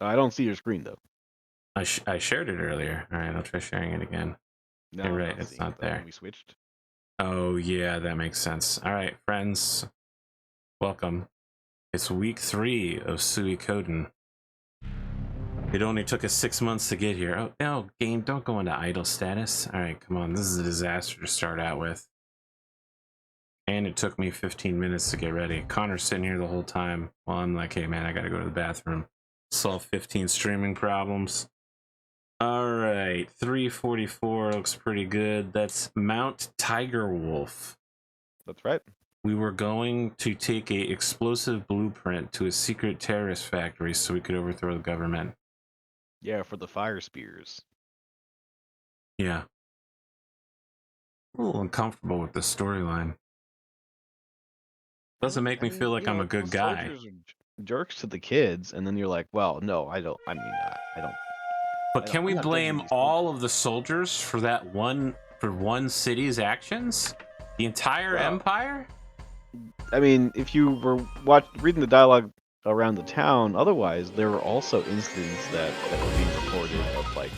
I don't see your screen though. I shared it earlier. All right, I'll try sharing it again. No, You're I'm right, not it's seeing not it, though, there. when we switched. Oh yeah, that makes sense. All right, friends, welcome. It's week 3 of Suikoden. It only took us 6 months to get here. Oh no, game, don't go into idle status. All right, come on, this is a disaster to start out with. And it took me 15 minutes to get ready. Connor's sitting here the whole time while I'm like, hey man, I gotta go to the bathroom. Solve 15 streaming problems. All right, 344 looks pretty good. That's Mount Tiger Wolf. That's right. We were going to take a explosive blueprint to a secret terrorist factory so we could overthrow the government. Yeah, for the fire spears. Yeah. A little uncomfortable with the storyline. Doesn't make me feel like I'm a good guy. Soldiers are jerks to the kids, and then you're like, well, no, I don't. I mean, I don't. But can we I'm not judging blame these all soldiers. of the soldiers for that one city's actions? The entire Well, empire? I mean, if you were reading the dialogue around the town, otherwise there were also incidents that were being reported of like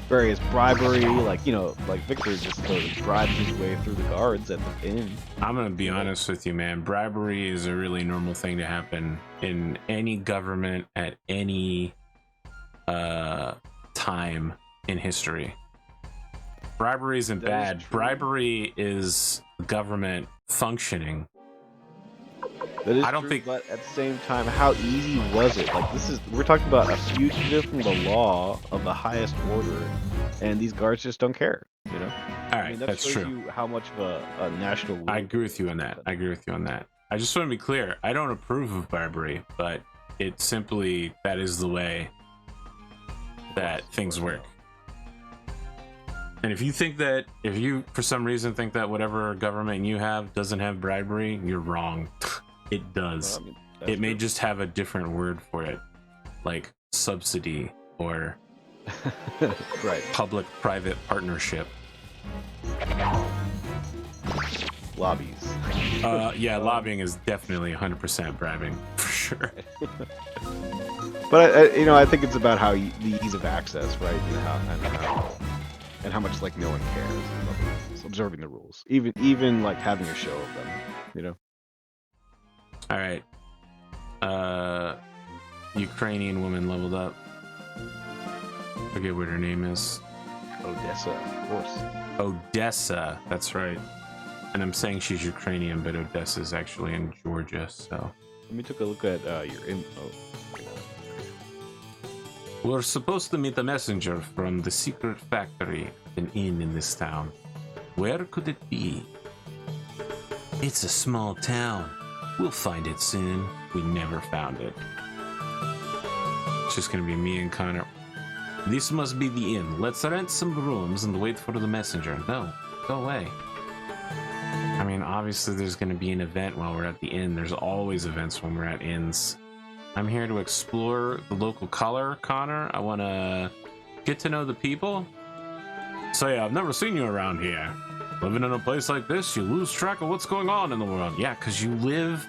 various bribery, like like Victor just sort of bribed his way through the guards at the inn. I'm gonna be honest with you, man. Bribery is a really normal thing to happen in any government at any time in history. Bribery isn't bad. Bribery is government functioning. That is I don't true, think, but at the same time, how easy was it? Like we're talking about a fugitive from the law of the highest order, and these guards just don't care. All right, I mean, that that's shows true. you how much of a national. I agree with you on that. I agree with you on that. I just want to be clear. I don't approve of bribery, but it simply, that is the way that things work. And if you think that, if you for some reason think that whatever government you have doesn't have bribery, you're wrong. It does. Well, I mean, it may just have a different word for it, like subsidy or right. Public-private partnership. Lobbies. Yeah, lobbying is definitely 100% bribing, for sure. But I think it's about how the ease of access, right? And how much like no one cares about observing the rules, even like having a show of them, All right. Ukrainian woman leveled up. Forget what her name is. Odessa, of course. Odessa, that's right. And I'm saying she's Ukrainian, but Odessa is actually in Georgia, so. Let me take a look at your info. We're supposed to meet a messenger from the secret factory, an inn in this town. Where could it be? It's a small town. We'll find it soon. We never found it. It's just gonna be me and Connor. This must be the inn. Let's rent some rooms and wait for the messenger. No, go away. I mean, obviously there's gonna be an event while we're at the inn. There's always events when we're at inns. I'm here to explore the local color, Connor. I want to get to know the people. So yeah, I've never seen you around here. Living in a place like this, you lose track of what's going on in the world. Yeah, because you live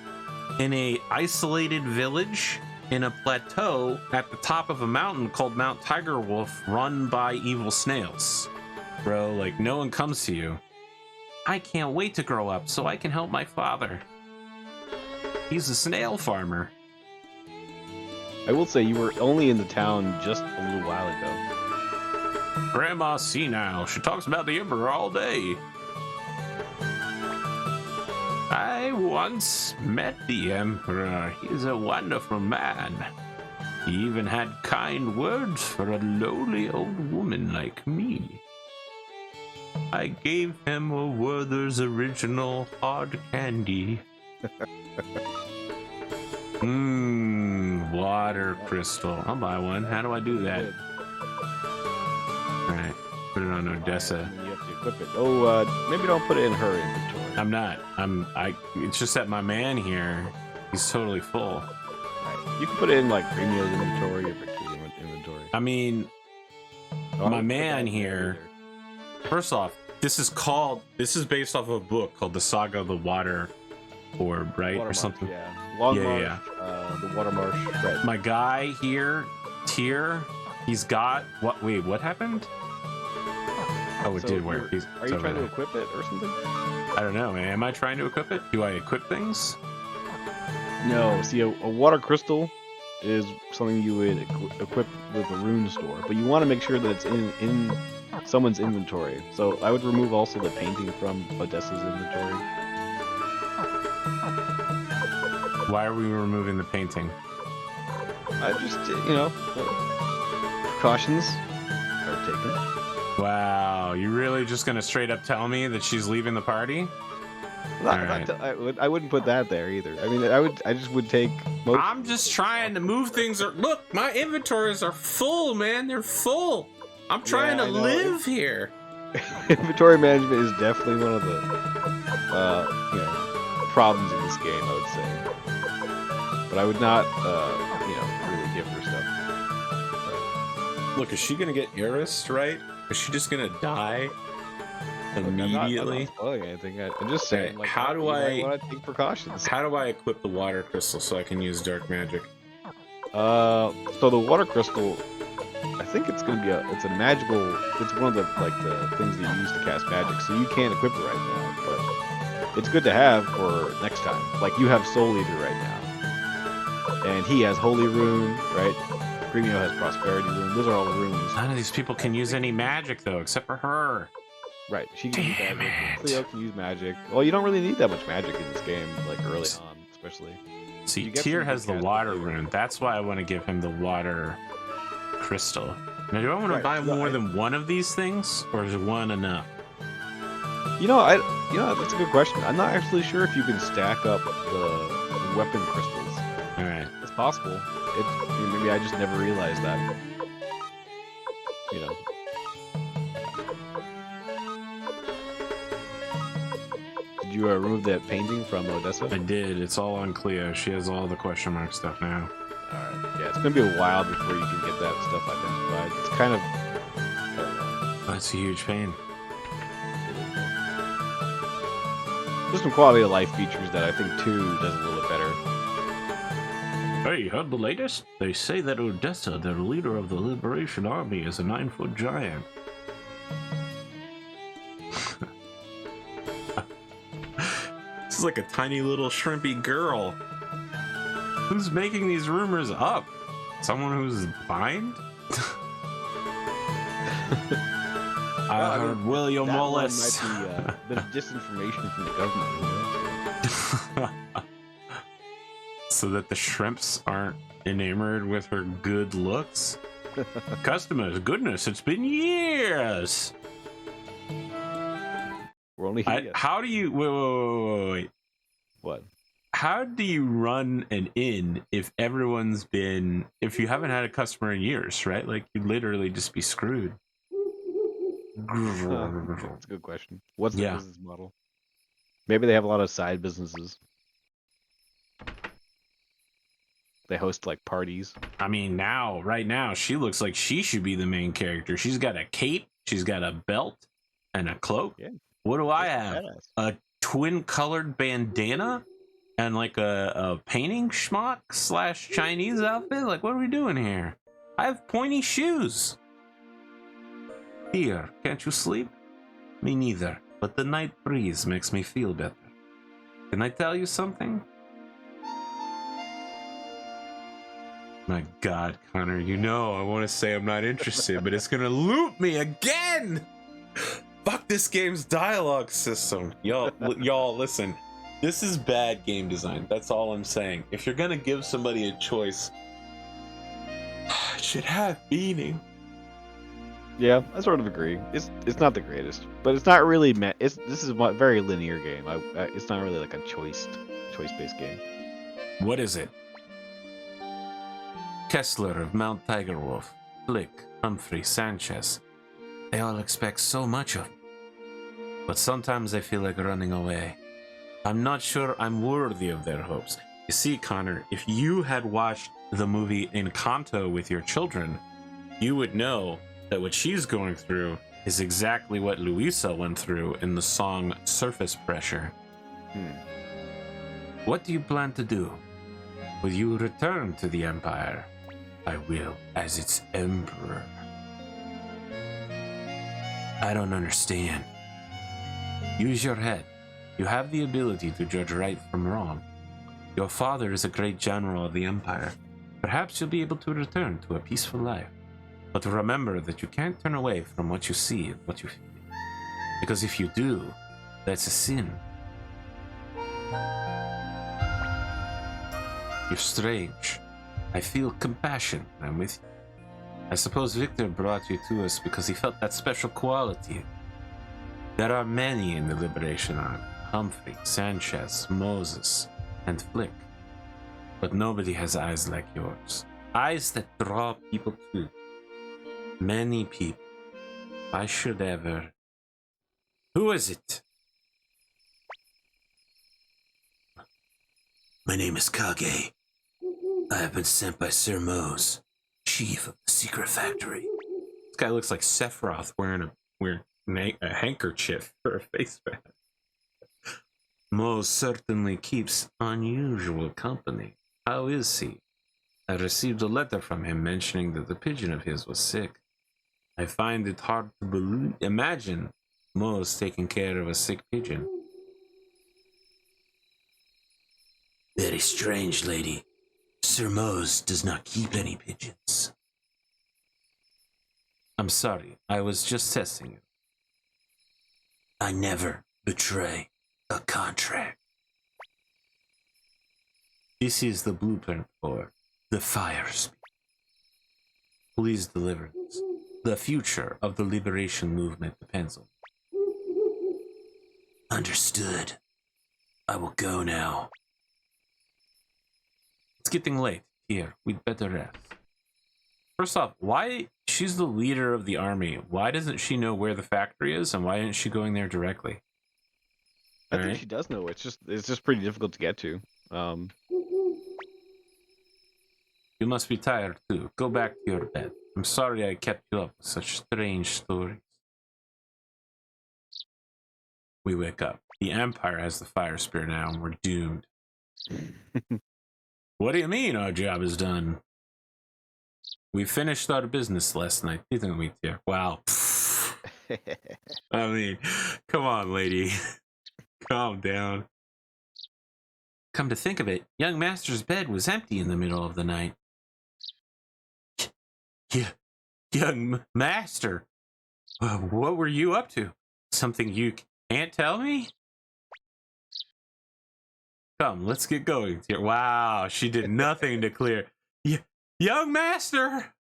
in a isolated village in a plateau at the top of a mountain called Mount Tiger Wolf, run by evil snails. Bro, like, no one comes to you. I can't wait to grow up so I can help my father. He's a snail farmer. I will say you were only in the town just a little while ago. Grandma's senile. She talks about the Emperor all day. I once met the Emperor. He's a wonderful man. He even had kind words for a lowly old woman like me. I gave him a Werther's original hard candy. Water crystal. I'll buy one. How do I do that? Alright, put it on Odessa. You have to equip it. Oh, maybe don't put it in her inventory. I'm not. It's just that my man here, he's totally full. Right. You can put it in like Premio's inventory or Victor's inventory. I mean, my man here. First off, this is based off of a book called The Saga of the Water Orb, right? Or something. Yeah. Yeah. The Water Marsh. Right. My guy here Tyr, he's got what? Wait, what happened? Oh, it So did work. Are you trying to equip it or something? I don't know, man. Am I trying to equip it? Do I equip things? No. See, a water crystal is something you would equip with a rune store, but you want to make sure that it's in someone's inventory. So I would remove also the painting from Odessa's inventory. Why are we removing the painting? I just, precautions are taken. Wow, you really just gonna straight up tell me that she's leaving the party? I wouldn't put that there either. I mean, I just would take. I'm just trying to move things. Look, my inventories are full, man. They're full. I'm trying to live here. Inventory management is definitely one of the, problems in this game, I would say. But I would not, really give her stuff. Look, is she gonna get Eris, right? Is she just gonna die immediately? I'm not spoiling anything. I'm just saying. Like, how do I want to take precautions? How do I equip the water crystal so I can use dark magic? So the water crystal, I think it's gonna be it's a magical. It's one of the things that you use to cast magic. So you can't equip it right now, but it's good to have for next time. Like you have Soul Eater right now, and he has Holy Rune, right? Gremio has Prosperity Rune. Those are all the runes. None of these people can use any magic though, except for her. Right, she can use magic. Cleo can use magic. Well, you don't really need that much magic in this game, like early on, especially. See, Tyr has the water rune. That's why I want to give him the water crystal. Now, do I want to buy more than one of these things, or is one enough? That's a good question. I'm not actually sure if you can stack up the weapon crystals. All right, it's possible. Maybe I just never realized that. Did you remove that painting from Odessa? I did. It's all on Cleo. She has all the question mark stuff now. Alright. Yeah, it's gonna be a while before you can get that stuff identified. It's kind of... That's a huge pain. There's some quality of life features that I think 2 does a little bit better. Hey, you heard the latest? They say that Odessa, the leader of the Liberation Army, is a 9-foot giant. This is like a tiny little shrimpy girl. Who's making these rumors up? Someone who's blind? I heard William Wallace. Might be a bit of disinformation from the government. So that the shrimps aren't enamored with her good looks? Customers, goodness, it's been years! We're only here. How do you... Wait. What? How do you run an inn if everyone's been... If you haven't had a customer in years, right? Like, you'd literally just be screwed. That's a good question. What's the business model? Maybe they have a lot of side businesses. They host like parties. I mean, right now, she looks like she should be the main character. She's got a cape, she's got a belt, and a cloak. Yeah. What do I have? Badass. A twin-colored bandana and like a painting schmuck / Chinese outfit? Like, what are we doing here? I have pointy shoes. Here, can't you sleep? Me neither, but the night breeze makes me feel better. Can I tell you something? My God, Connor, I want to say I'm not interested, but it's gonna loop me again! Fuck this game's dialogue system. Y'all, listen. This is bad game design. That's all I'm saying. If you're gonna give somebody a choice, it should have meaning. Yeah, I sort of agree. It's not the greatest, but it's not really this is a very linear game. It's not really like a choice-based game. What is it? Kessler of Mount Tigerwolf, Flick, Humphrey, Sanchez. They all expect so much of me. But sometimes I feel like running away. I'm not sure I'm worthy of their hopes. You see, Connor, if you had watched the movie Encanto with your children, you would know that what she's going through is exactly what Luisa went through in the song Surface Pressure. What do you plan to do? Will you return to the Empire? I will, as its emperor. I don't understand. Use your head. You have the ability to judge right from wrong. Your father is a great general of the Empire. Perhaps you'll be able to return to a peaceful life. But remember that you can't turn away from what you see and what you feel. Because if you do, that's a sin. You're strange. I feel compassion. I'm with you. I suppose Victor brought you to us because he felt that special quality. There are many in the Liberation Army. Humphrey, Sanchez, Moses, and Flick. But nobody has eyes like yours. Eyes that draw people to you. Many people. If I should ever... Who is it? My name is Kage. I have been sent by Sir Mose, chief of the secret factory. This guy looks like Sephiroth wearing a handkerchief for a face mask. Mose certainly keeps unusual company. How is he? I received a letter from him mentioning that the pigeon of his was sick. I find it hard to imagine Mose taking care of a sick pigeon. Very strange, lady. Sir Mose does not keep any pigeons. I'm sorry, I was just testing you. I never betray a contract. This is the blueprint for the Fire Spear. Please deliver this. The future of the liberation movement depends on it. Understood. I will go now. It's getting late. Here, we'd better rest. First off, why she's the leader of the army? Why doesn't she know where the factory is, and why isn't she going there directly? I think she does know. It's just pretty difficult to get to. You must be tired too. Go back to your bed. I'm sorry I kept you up with such strange stories. We wake up. The Empire has the Fire Spear now, and we're doomed. What do you mean our job is done? We finished our business last night, didn't we, dear? Wow. I mean, come on, lady. Calm down. Come to think of it, young master's bed was empty in the middle of the night. Young master, what were you up to? Something you can't tell me? Come, let's get going. Wow, she did nothing to clear. Young master!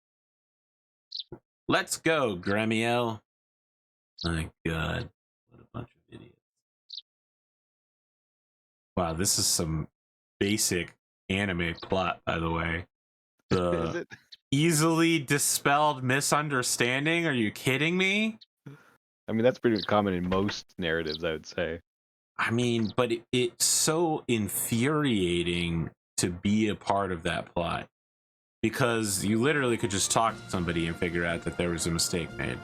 Let's go, Gremiel. My God, what a bunch of idiots. Wow, this is some basic anime plot, by the way. Is it? Easily dispelled misunderstanding? Are you kidding me? I mean, that's pretty common in most narratives, I would say. I mean, but it's so infuriating to be a part of that plot. Because you literally could just talk to somebody and figure out that there was a mistake made.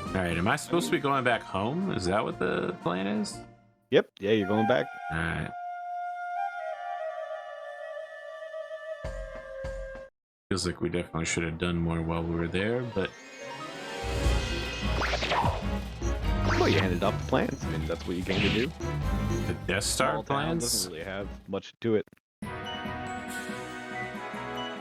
Alright, am I supposed to be going back home? Is that what the plan is? Yep, yeah, you're going back. Alright. Feels like we definitely should have done more while we were there, but... Well, you handed off the plans. I mean, that's what you came to do. The Death Star Small town plans? doesn't really have much to it.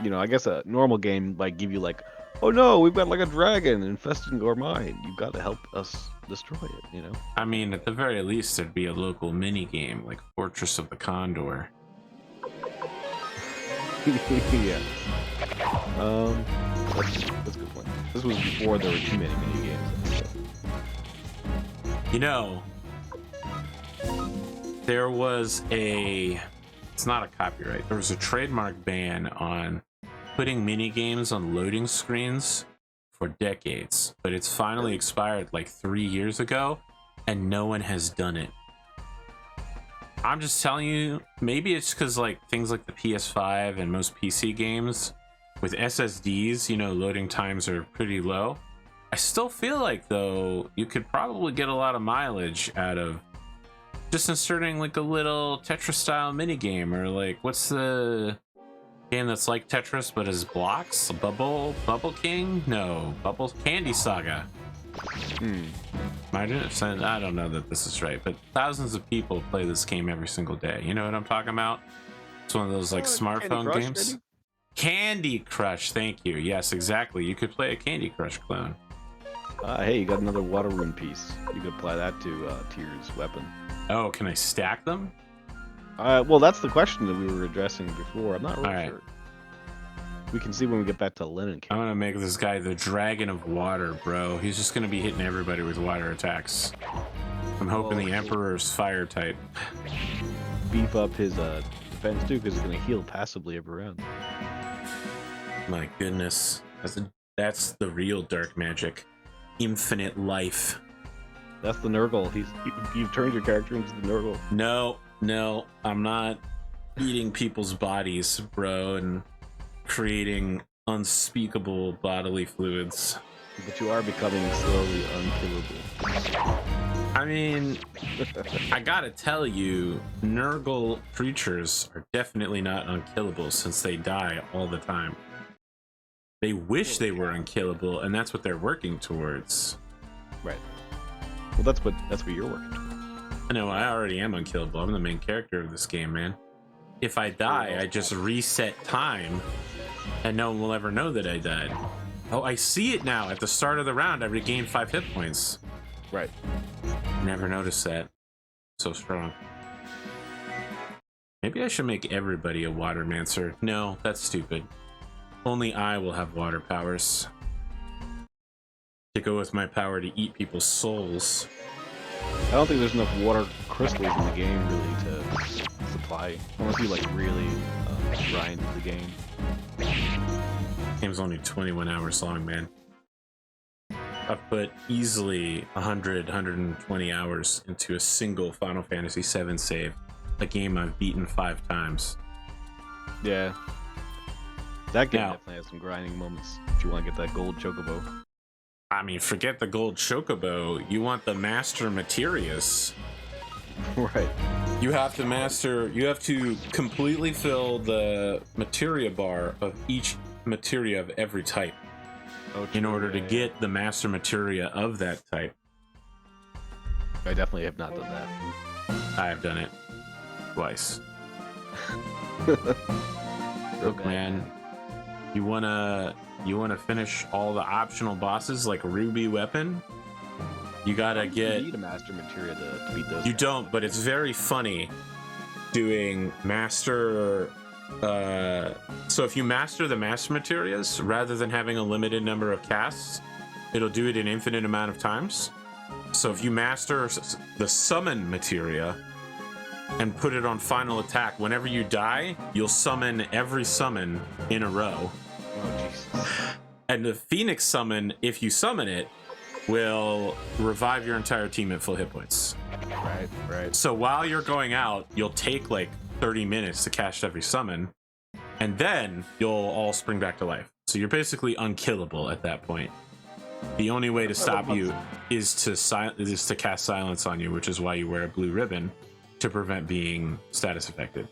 You know, I guess a normal game might give you like, oh no, we've got like a dragon infesting our mine. You've got to help us destroy it, you know? I mean, at the very least, there'd be a local mini-game like Fortress of the Condor. Yeah. That's a good point. This was before there were too many mini-games. So. You know, there was a... It's not a copyright. There was a trademark ban on putting mini-games on loading screens for decades, but it's finally expired like 3 years ago, and no one has done it. I'm just telling you, maybe it's because like things like the PS5 and most PC games with SSDs, you know, loading times are pretty low. I still feel like though you could probably get a lot of mileage out of just inserting like a little Tetris style mini game, or like what's the Game that's like Tetris but is blocks. Bubble King? No, Bubble Candy Saga. I don't know that this is right, but thousands of people play this game every single day. You know what I'm talking about? It's one of those like smartphone games. Maybe? Candy Crush, thank you. Yes, exactly. You could play a Candy Crush clone. Hey, you got another water rune piece. You could apply that to Tyr's weapon. Oh, can I stack them? Well, that's the question that we were addressing before. I'm not really sure. We can see when we get back to Linen. I'm gonna make this guy the Dragon of Water, bro. He's just gonna be hitting everybody with water attacks. I'm hoping the Emperor's fire type. Beef up his defense too, because he's gonna heal passively every round. My goodness, that's the real dark magic. Infinite life. That's the Nurgle. You've turned your character into the Nurgle. No, I'm not eating people's bodies, bro, and creating unspeakable bodily fluids. But you are becoming slowly unkillable. I mean, I gotta tell you, Nurgle creatures are definitely not unkillable since they die all the time. They wish they were unkillable, and that's what they're working towards. Right. Well, that's what you're working towards. I know, I already am unkillable. I'm the main character of this game, man. If I die, I just reset time, and no one will ever know that I died. Oh, I see it now. At the start of the round, I regained 5 hit points. Right. Never noticed that. So strong. Maybe I should make everybody a Watermancer. No, that's stupid. Only I will have water powers. To go with my power to eat people's souls. I don't think there's enough water crystals in the game really to supply. Unless you like really grind the game. Game's only 21 hours long, man. I've put easily 120 hours into a single Final Fantasy VII save. A game I've beaten 5 times. Yeah. That game definitely has some grinding moments if you want to get that gold chocobo. I mean, forget the gold chocobo. You want the master materias. Right. You have to completely fill the materia bar of each materia of every type in order to get the master materia of that type. I definitely have not done that. I have done it twice. Look, man, you wanna finish all the optional bosses like Ruby Weapon? You gotta get. You need a master materia to beat those. You don't, but it's very funny doing master. So if you master the master materias, rather than having a limited number of casts, it'll do it an infinite amount of times. So if you master the summon materia and put it on final attack, whenever you die, you'll summon every summon in a row. Oh, Jesus. And the Phoenix summon, if you summon it, will revive your entire team at full hit points. Right. So while you're going out, you'll take like 30 minutes to cast every summon, and then you'll all spring back to life. So you're basically unkillable at that point. The only way to stop you is to cast silence on you, which is why you wear a blue ribbon to prevent being status affected.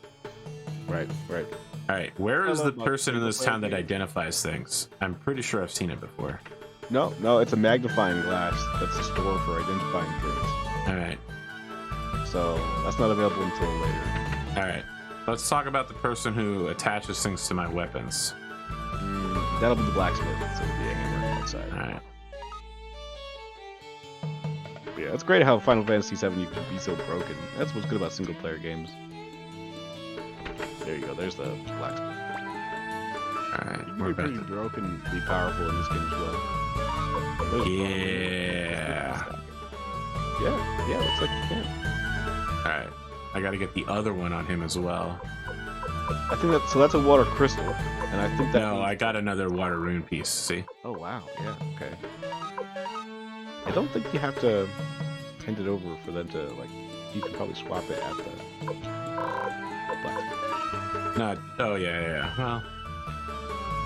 Right. All right, where is the person in this town that identifies things? I'm pretty sure I've seen it before. No, it's a magnifying glass. That's a store for identifying things. All right. So that's not available until later. All right. Let's talk about the person who attaches things to my weapons. That'll be the blacksmith. So it'll be a hammer outside. All right. Yeah, it's great how Final Fantasy VII you can be so broken. That's what's good about single-player games. There you go. There's the blacksmith. All right. You can be pretty brokenly powerful in this game as well. Yeah. Yeah, looks like you can. Alright. I gotta get the other one on him as well. I think that's a water crystal. And I think that No, I got another water rune piece, see? Oh wow, yeah, okay. I don't think you have to hand it over for them to you can probably swap it at the blacksmith. Not yeah. Well,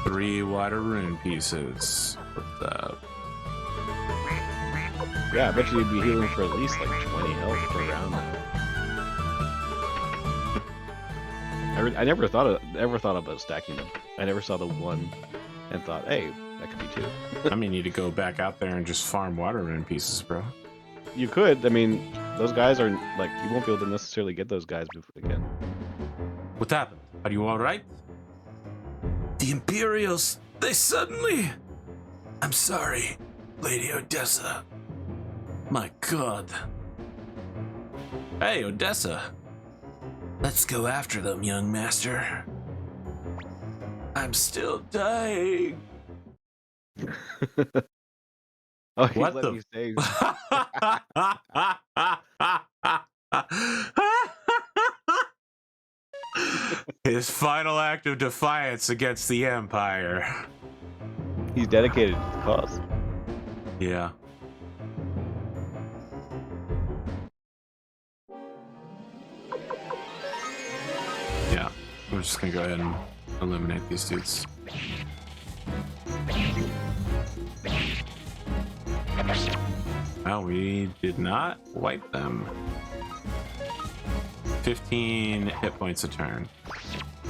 3 water rune pieces. What's up? Yeah, I bet you'd be healing for at least 20 health per round now. I I never thought about stacking them. I never saw the one and thought, hey, that could be two. I mean, you need to go back out there and just farm water in pieces, bro. You could. I mean, those guys are like, you won't be able to necessarily get those guys again. What happened? Are you all right? The Imperials, they suddenly... I'm sorry, Lady Odessa. My God. Hey, Odessa. Let's go after them, young master. I'm still dying. Oh, What the? me save. His final act of defiance against the Empire. He's dedicated to the cause. Yeah. Yeah, we're just gonna go ahead and eliminate these dudes. Well, we did not wipe them. 15 hit points a turn.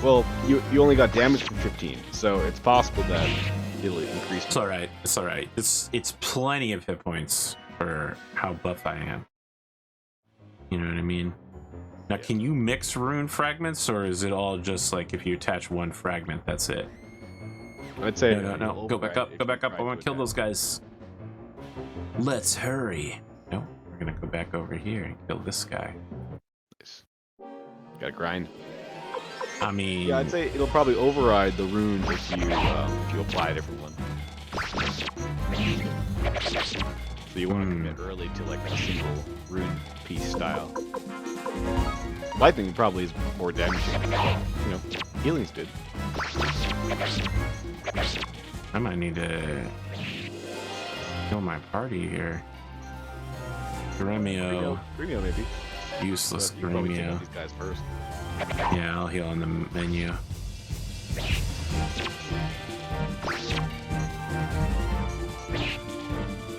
Well, you only got damage from 15, so it's possible that it'll increase. It's all right. It's all right. It's plenty of hit points for how buff I am. You know what I mean? Now, can you mix rune fragments, or is it all just like if you attach one fragment, that's it? I'd say no. Go back up. Go back up. I want to kill those guys. Let's hurry. No, we're gonna go back over here and kill this guy. Nice. Gotta grind. I mean, yeah, I'd say it'll probably override the runes if you apply a different one. So you want to commit early to like a single rune piece style. Lightning probably is more damaging. You know, healing's good. I might need to kill my party here. Gremio. Gremio maybe. Useless Gremio. These guys first. Yeah, I'll heal on the menu.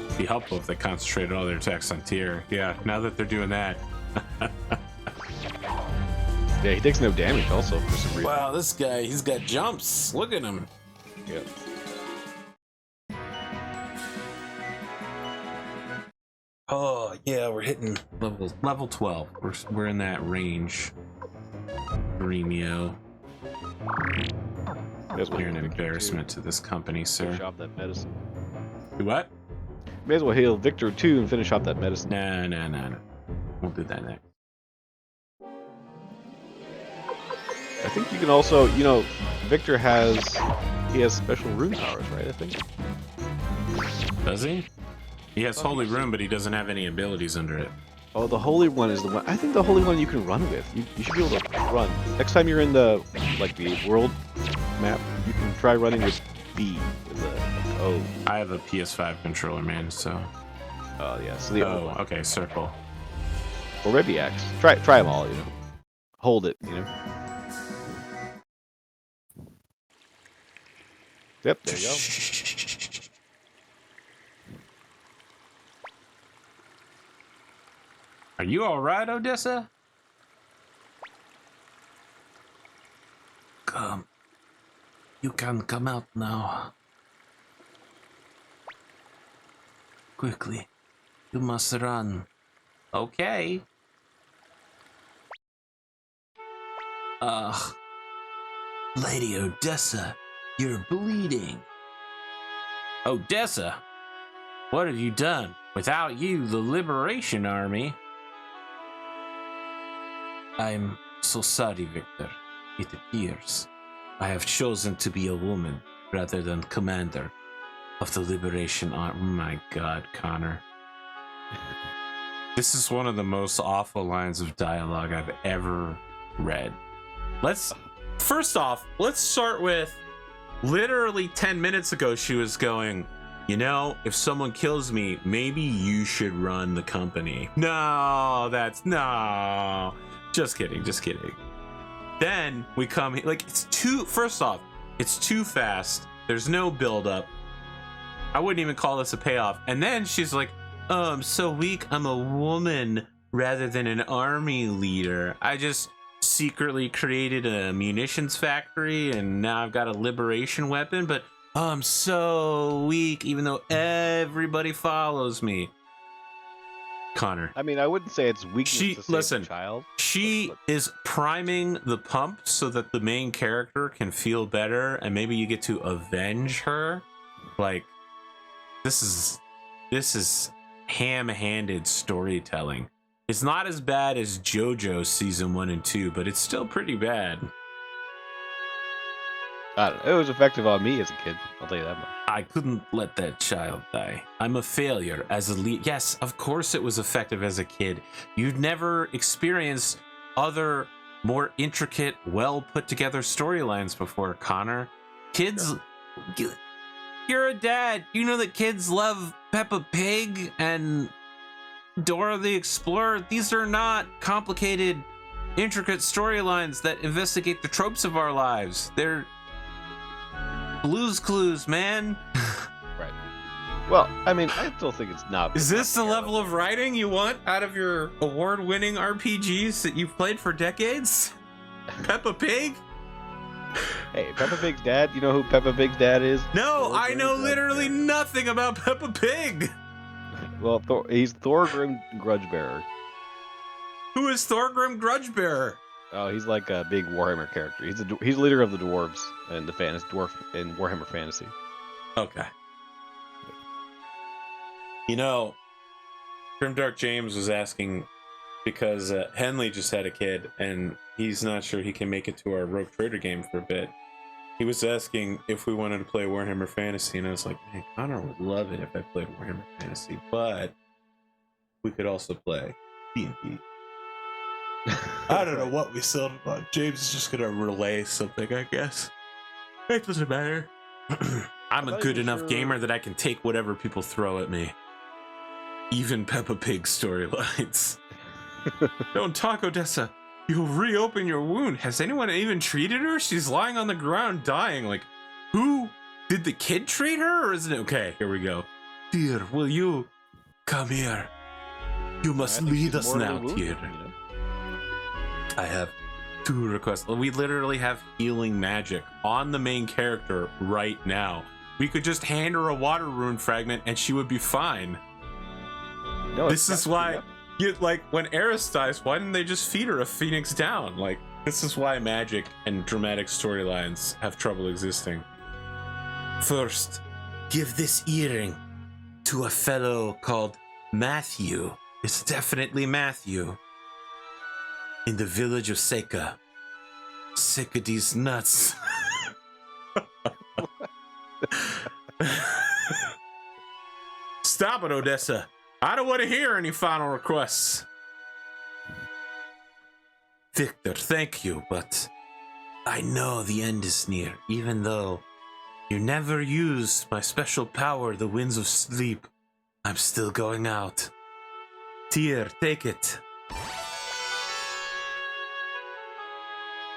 It'd be helpful if they concentrated all their attacks on tier. Yeah, now that they're doing that. Yeah, he takes no damage also for some reason. Wow, this guy, he's got jumps. Look at him. Yep. Oh, yeah, we're hitting level 12. We're in that range. Gremio. You're an embarrassment to this company, sir. Finish off that medicine. Do what? May as well heal Victor too and finish off that medicine. No. We'll do that next. I think you can also, you know, Victor has special rune powers, right? I think. Does he? He has Holy Rune, but he doesn't have any abilities under it. Oh, the Holy One is the one. I think the Holy One you can run with. You should be able to run. Next time you're in the world map, you can try running with B. With a O. I have a PS5 controller, man. So. Oh yeah. So the O. Okay, circle. Or maybe X. Try them all. You know. Hold it. You know. Yep. There you go. Are you all right, Odessa? Come. You can come out now. Quickly. You must run. Okay. Lady Odessa, you're bleeding. Odessa? What have you done? Without you, the Liberation Army... I'm so sorry, Victor. It appears I have chosen to be a woman rather than commander of the Liberation Army. Oh my God, Connor. This is one of the most awful lines of dialogue I've ever read. First off, let's start with literally 10 minutes ago she was going, you know, if someone kills me, maybe you should run the company. No. Just kidding. Then we come here, like, first off, it's too fast. There's no build up. I wouldn't even call this a payoff. And then she's like, oh, I'm so weak. I'm a woman rather than an army leader. secretly created a munitions factory and now I've got a liberation weapon, but I'm so weak even though everybody follows me. Connor. I mean, I wouldn't say it's weakness to save Listen, the child. she is priming the pump so that the main character can feel better and maybe you get to avenge her. Like, this is ham-handed storytelling. It's not as bad as JoJo season 1 and 2, but it's still pretty bad. I don't know. It was effective on me as a kid. I'll tell you that much. I couldn't let that child die. I'm a failure as a lead. Yes, of course it was effective as a kid. You'd never experienced other more intricate, well put together storylines before, Connor. Kids, you're a dad. You know that kids love Peppa Pig and Dora the Explorer. These are not complicated, intricate storylines that investigate the tropes of our lives. They're Blue's Clues, man. Right. Well, I mean, I still think it's not. Is this the level of writing you want out of your award-winning RPGs that you've played for decades? Peppa Pig? Hey, Peppa Pig's dad. You know who Peppa Pig's dad is? No, I know literally nothing about Peppa Pig. Well, he's Thorgrim Grudgebearer. Who is Thorgrim Grudgebearer? Oh, he's like a big Warhammer character. He's leader of the dwarves and the dwarf in Warhammer Fantasy. Okay. You know, Grimdark James was asking because Henley just had a kid and he's not sure he can make it to our Rogue Trader game for a bit. He was asking if we wanted to play Warhammer Fantasy, and I was like, man, Connor would love it if I played Warhammer Fantasy, but we could also play D&D. I don't know what we settled on. James is just gonna relay something, I guess. It doesn't matter. I'm a good enough gamer that I can take whatever people throw at me. Even Peppa Pig storylines. Don't talk, Odessa. You'll reopen your wound. Has anyone even treated her? She's lying on the ground dying. Like, who? Did the kid treat her? Or is it okay? Here we go. Dear, will you come here? You must lead us now, dear. I have 2 requests. We literally have healing magic on the main character right now. We could just hand her a water rune fragment and she would be fine. No, this is why, like, when Eris dies, why didn't they just feed her a phoenix down? Like, this is why magic and dramatic storylines have trouble existing. First, give this earring to a fellow called Matthew. It's definitely Matthew. In the village of Seika. Seika these nuts. Stop it, Odessa. I don't want to hear any final requests. Victor, thank you, but I know the end is near, even though you never used my special power, the Winds of Sleep. I'm still going out. Tyr, take it.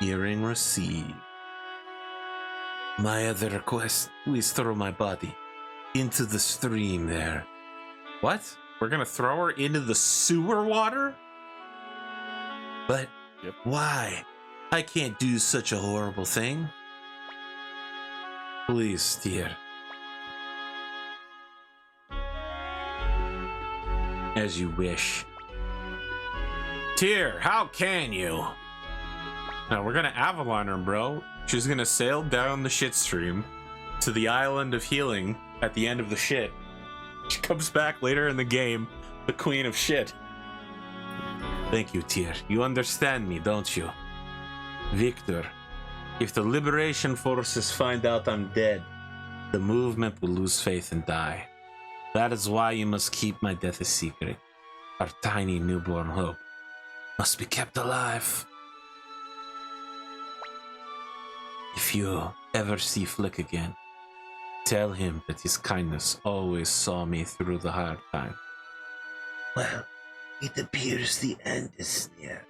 Earring received. My other request, please throw my body into the stream there. What? We're gonna throw her into the sewer water? But why? I can't do such a horrible thing. Please, dear. As you wish. Tyr, how can you? Now we're gonna Avalon her, bro. She's gonna sail down the shit stream to the island of healing at the end of the shit. She comes back later in the game, the queen of shit. Thank you, Tyr. You understand me, don't you? Victor, if the Liberation Forces find out I'm dead, the movement will lose faith and die. That is why you must keep my death a secret. Our tiny newborn hope must be kept alive. If you ever see Flick again, tell him that his kindness always saw me through the hard time. Well, it appears the end is near.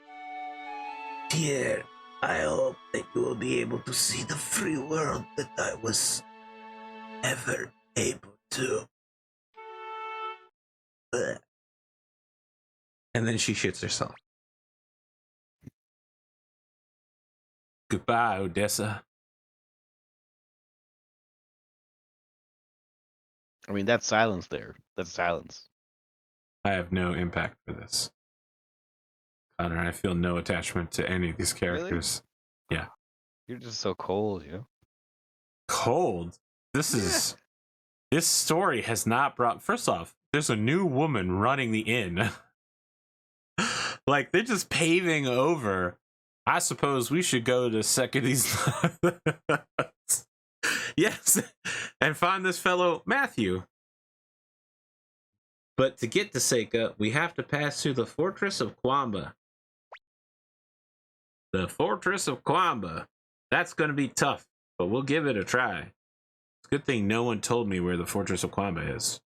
Dear, I hope that you will be able to see the free world that I was ever able to. And then she shits herself. Goodbye, Odessa. I mean, that's silence there. That's silence. I have no impact for this. Connor, I feel no attachment to any of these characters. Really? Yeah. You're just so cold, you know? Cold? This story has not brought... First off, there's a new woman running the inn. Like, they're just paving over. I suppose we should go to Sekidi's... Yes, and find this fellow Matthew. But to get to Seika, we have to pass through the Fortress of Kwamba. The Fortress of Kwamba. That's going to be tough, but we'll give it a try. It's a good thing no one told me where the Fortress of Kwamba is.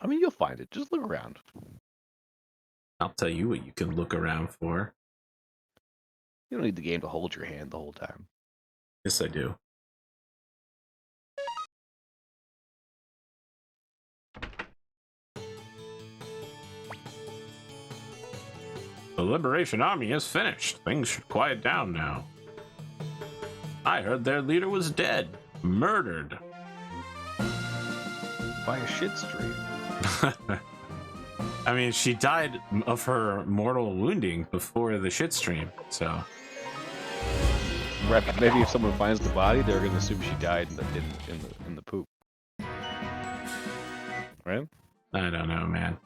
I mean, you'll find it. Just look around. I'll tell you what you can look around for. You don't need the game to hold your hand the whole time. Yes, I do. The Liberation Army is finished. Things should quiet down now. I heard their leader was dead. Murdered. By a shit stream. I mean, she died of her mortal wounding before the shit stream, so... Right, but maybe if someone finds the body, they're going to assume she died in the poop. Right? I don't know, man.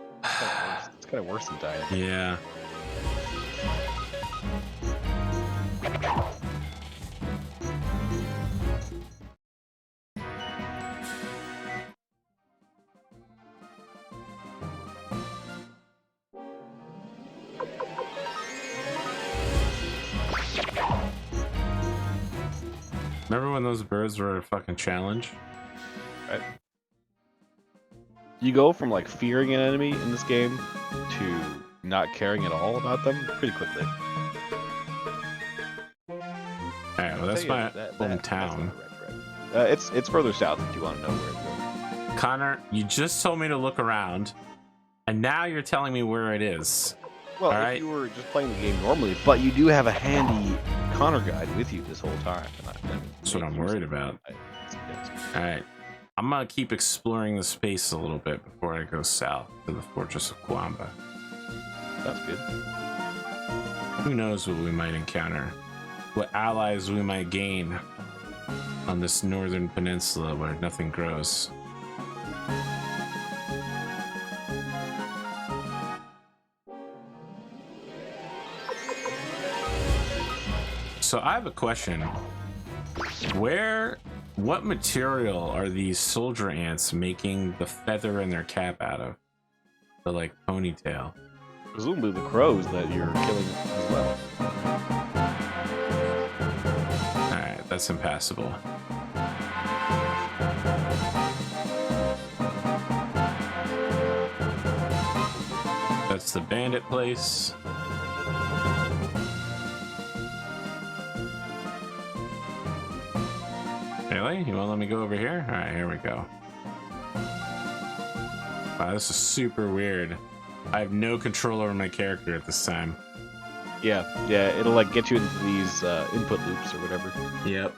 It's kind of worse than dying. Yeah. Remember when those birds were a fucking challenge? Right. You go from like fearing an enemy in this game to not caring at all about them pretty quickly. Alright, well that's my hometown. It's further south if you want to know where it goes. Connor, you just told me to look around, and now you're telling me where it is. Well, all if right. you were just playing the game normally, but you do have a handy Connor guide with you this whole time. That's what I'm worried about. Alright. I'm gonna keep exploring the space a little bit before I go south to the Fortress of Kwamba. That's good. Who knows what we might encounter? What allies we might gain on this northern peninsula where nothing grows. So I have a question. What material are these soldier ants making the feather in their cap out of? The like ponytail. Presumably the crows that you're killing as well. Alright, that's impassable. That's the bandit place. Really? You won't let me go over here? Alright, here we go. Wow, this is super weird. I have no control over my character at this time. Yeah, it'll like get you into these input loops or whatever. Yep.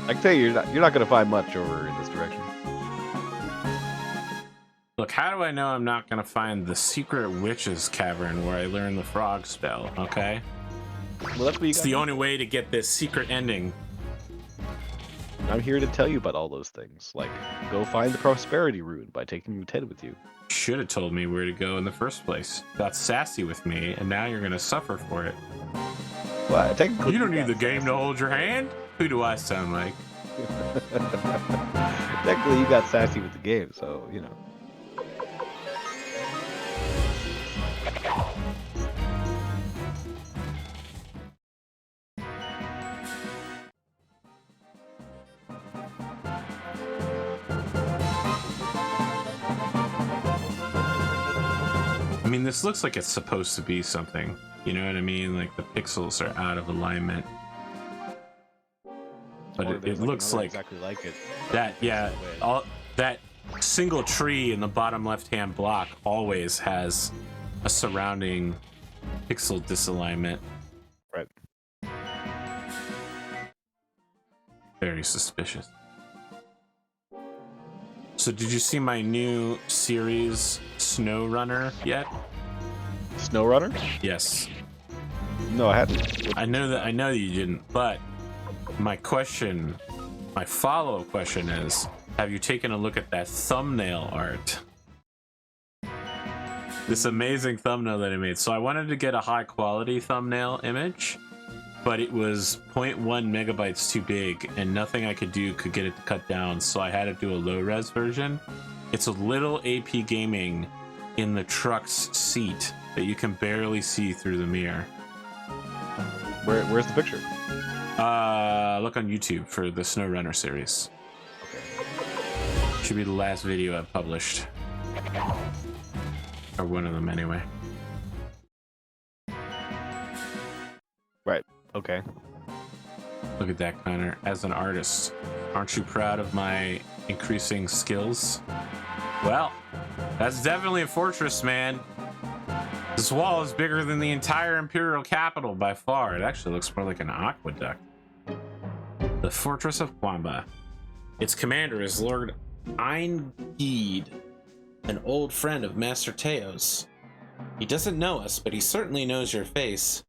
I can tell you, you're not gonna find much over in this direction. Look, how do I know I'm not gonna find the secret witch's cavern where I learn the frog spell, okay? Well, that's what you It's the only way to get this secret ending. I'm here to tell you about all those things. Like, go find the prosperity rune by taking your Ted with you. Should have told me where to go in the first place. Got sassy with me, and now you're gonna suffer for it. Well, technically, You don't need the game to hold your hand? Who do I sound like? Technically, you got sassy with the game, so, you know. I mean, this looks like it's supposed to be something. You know what I mean? Like the pixels are out of alignment. But it looks like exactly like it. that. Yeah, that single tree in the bottom left-hand block always has a surrounding pixel disalignment. Right. Very suspicious. So did you see my new series, Snow Runner, yet? Snow Runner? Yes. No, I hadn't. I know that you didn't, but my follow-up question is, have you taken a look at that thumbnail art? This amazing thumbnail that I made. So I wanted to get a high quality thumbnail image, but it was 0.1 megabytes too big and nothing I could do could get it to cut down, so I had to do a low res version. It's a little AP Gaming in the truck's seat that you can barely see through the mirror. Where's the picture? Look on YouTube for the Snow Runner series. Okay. Should be the last video I've published. Or one of them, anyway. Right. Okay. Look at that, Connor. As an artist, aren't you proud of my increasing skills? Well, that's definitely a fortress, man. This wall is bigger than the entire Imperial capital by far. It actually looks more like an aqueduct. The Fortress of Kwamba. Its commander is Lord Eingeed, an old friend of Master Teo's. He doesn't know us, but he certainly knows your face.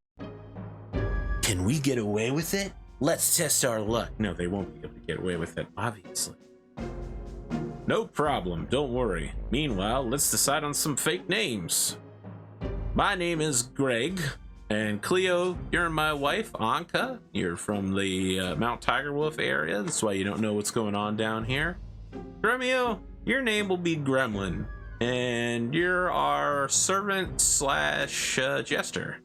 Can we get away with it? Let's test our luck. No, they won't be able to get away with it, obviously. No problem, don't worry. Meanwhile, let's decide on some fake names. My name is Greg, and Cleo, you're my wife, Anka. You're from the Mount Tigerwolf area, that's why you don't know what's going on down here. Gremio, your name will be Gremlin, and you're our servant slash jester.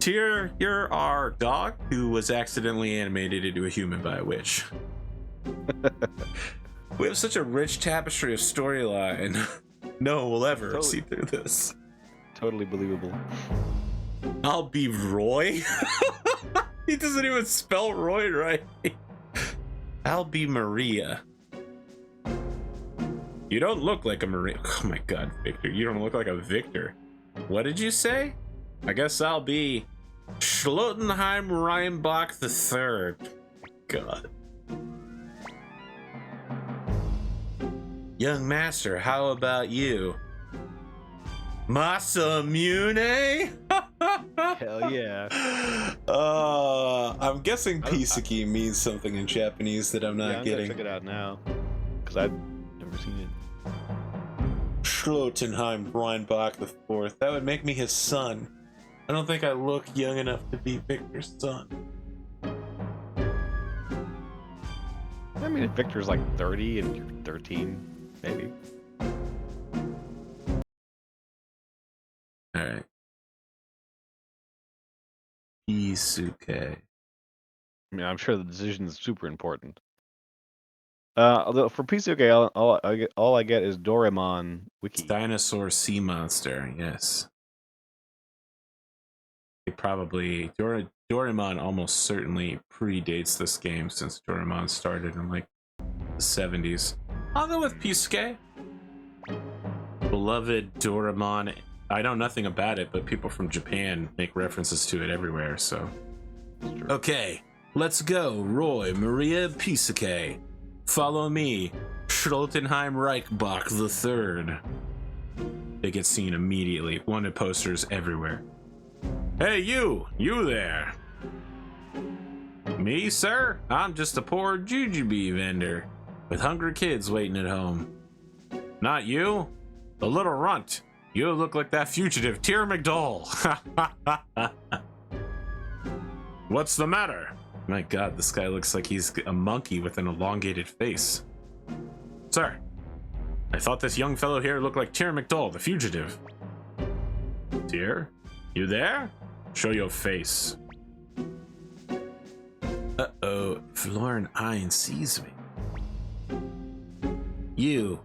Tyr, you're our dog who was accidentally animated into a human by a witch. We have such a rich tapestry of storyline. No one will ever see through this. Totally believable. I'll be Roy. He doesn't even spell Roy right. I'll be Maria. You don't look like a Maria. Oh my god, Victor. You don't look like a Victor. What did you say? I guess I'll be Schlotenheim Reinbach III. God. Young master, how about you? Masamune? Hell yeah. I'm guessing Pisaki means something in Japanese that I'm not getting. Check it out now, because I've never seen it. Schlotenheim Reinbach IV. That would make me his son. I don't think I look young enough to be Victor's son. I mean, if Victor's like 30 and you're 13, maybe. Alright. Isuke. I mean, I'm sure the decision is super important. Although for Pisuke, all I get is Doraemon wiki. Dinosaur sea monster, yes. It probably Doraemon almost certainly predates this game, since Doraemon started in like the 70s. I'll go with Pisuke. Beloved Doraemon. I know nothing about it, but people from Japan make references to it everywhere, so. Okay, let's go. Roy, Maria, Pisuke. Follow me, Schlotenheim Reichbach III. They get seen immediately. Wanted posters everywhere. Hey, you there. Me, sir? I'm just a poor jujube vendor with hungry kids waiting at home. Not you? The little runt. You look like that fugitive, Tyr McDowell. What's the matter? My god, this guy looks like he's a monkey with an elongated face. Sir, I thought this young fellow here looked like Tyr McDowell, the fugitive. Tyr, you there? Show your face. Uh-oh, Florin Ein sees me. You,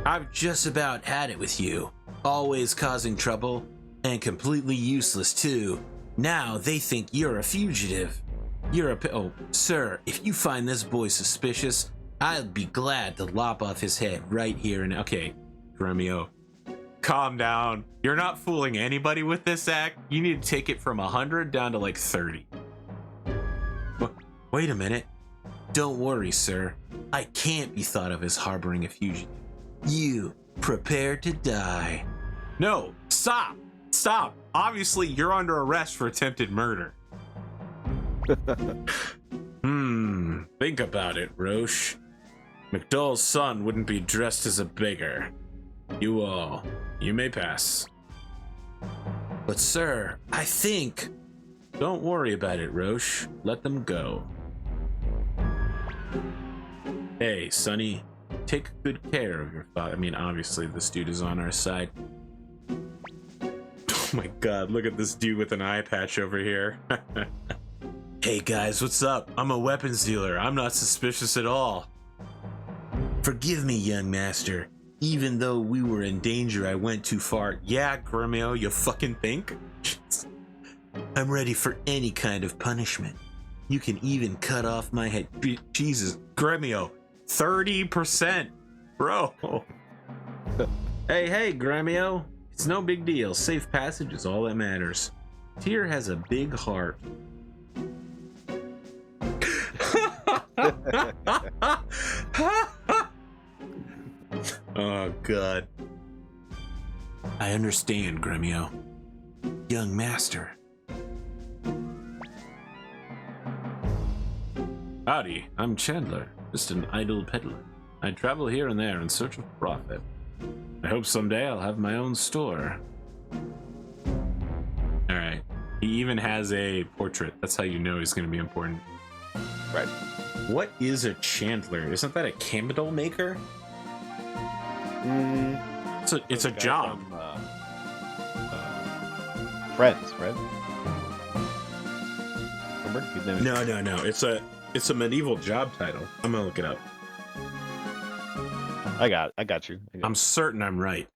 I've just about had it with you. Always causing trouble, and completely useless too. Now they think you're a fugitive. You're a oh, sir, if you find this boy suspicious, I'd be glad to lop off his head right here and okay, Gremio, calm down. You're not fooling anybody with this act. You need to take it from 100 down to like 30. Wait a minute. Don't worry, sir. I can't be thought of as harboring a fugitive. You prepare to die. No, stop. Stop. Obviously, you're under arrest for attempted murder. Think about it, Roche. McDowell's son wouldn't be dressed as a beggar. You may pass. But sir, I think... Don't worry about it, Roche. Let them go. Hey, Sonny, take good care of your father. I mean, obviously, this dude is on our side. Oh my god, look at this dude with an eye patch over here. Hey guys, what's up? I'm a weapons dealer. I'm not suspicious at all. Forgive me, young master. Even though we were in danger, I went too far. Yeah, Gremio, you fucking think? I'm ready for any kind of punishment. You can even cut off my head. Jesus, Gremio, 30%, bro. Hey, Gremio. It's no big deal. Safe passage is all that matters. Tyr has a big heart. Oh, God. I understand, Gremio. Young master. Howdy, I'm Chandler, just an idle peddler. I travel here and there in search of profit. I hope someday I'll have my own store. Alright. He even has a portrait. That's how you know he's going to be important. Right. What is a chandler? Isn't that a candle maker? It's a job. From, Friends, right? Remember? No. It's a medieval job title. I'm gonna look it up. I got you. I'm certain I'm right.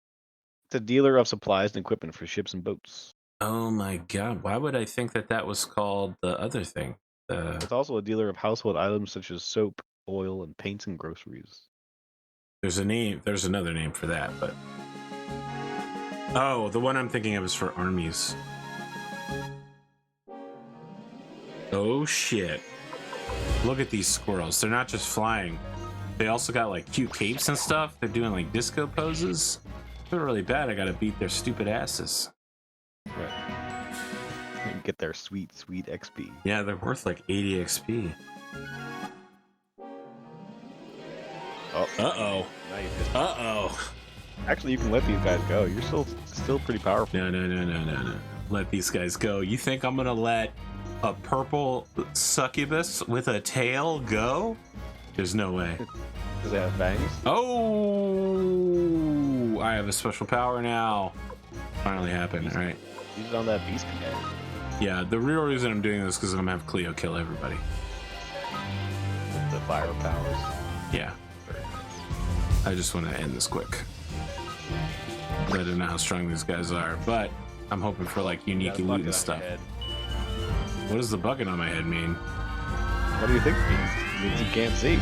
It's a dealer of supplies and equipment for ships and boats. Oh my god, why would I think that was called the other thing? It's also a dealer of household items such as soap, oil, and paints and groceries. There's another name for that, but... Oh, the one I'm thinking of is for armies. Oh shit. Look at these squirrels. They're not just flying. They also got like cute capes and stuff. They're doing like disco poses. They're really bad. I gotta beat their stupid asses. Right. And get their sweet XP. Yeah, they're worth like 80 XP. Oh. Uh-oh. Uh-oh. Actually, you can let these guys go. You're still pretty powerful. No. Let these guys go. You think I'm gonna let a purple succubus with a tail go? There's no way. Does it have fangs? Oh! I have a special power now. Finally happened, alright. Use it on that beast guy. Yeah, the real reason I'm doing this is because I'm gonna have Cleo kill everybody. The fire powers. Yeah. I just want to end this quick. I don't know how strong these guys are, but I'm hoping for like unique loot and stuff. What does the bucket on my head mean? What do you think it means? It means you can't see.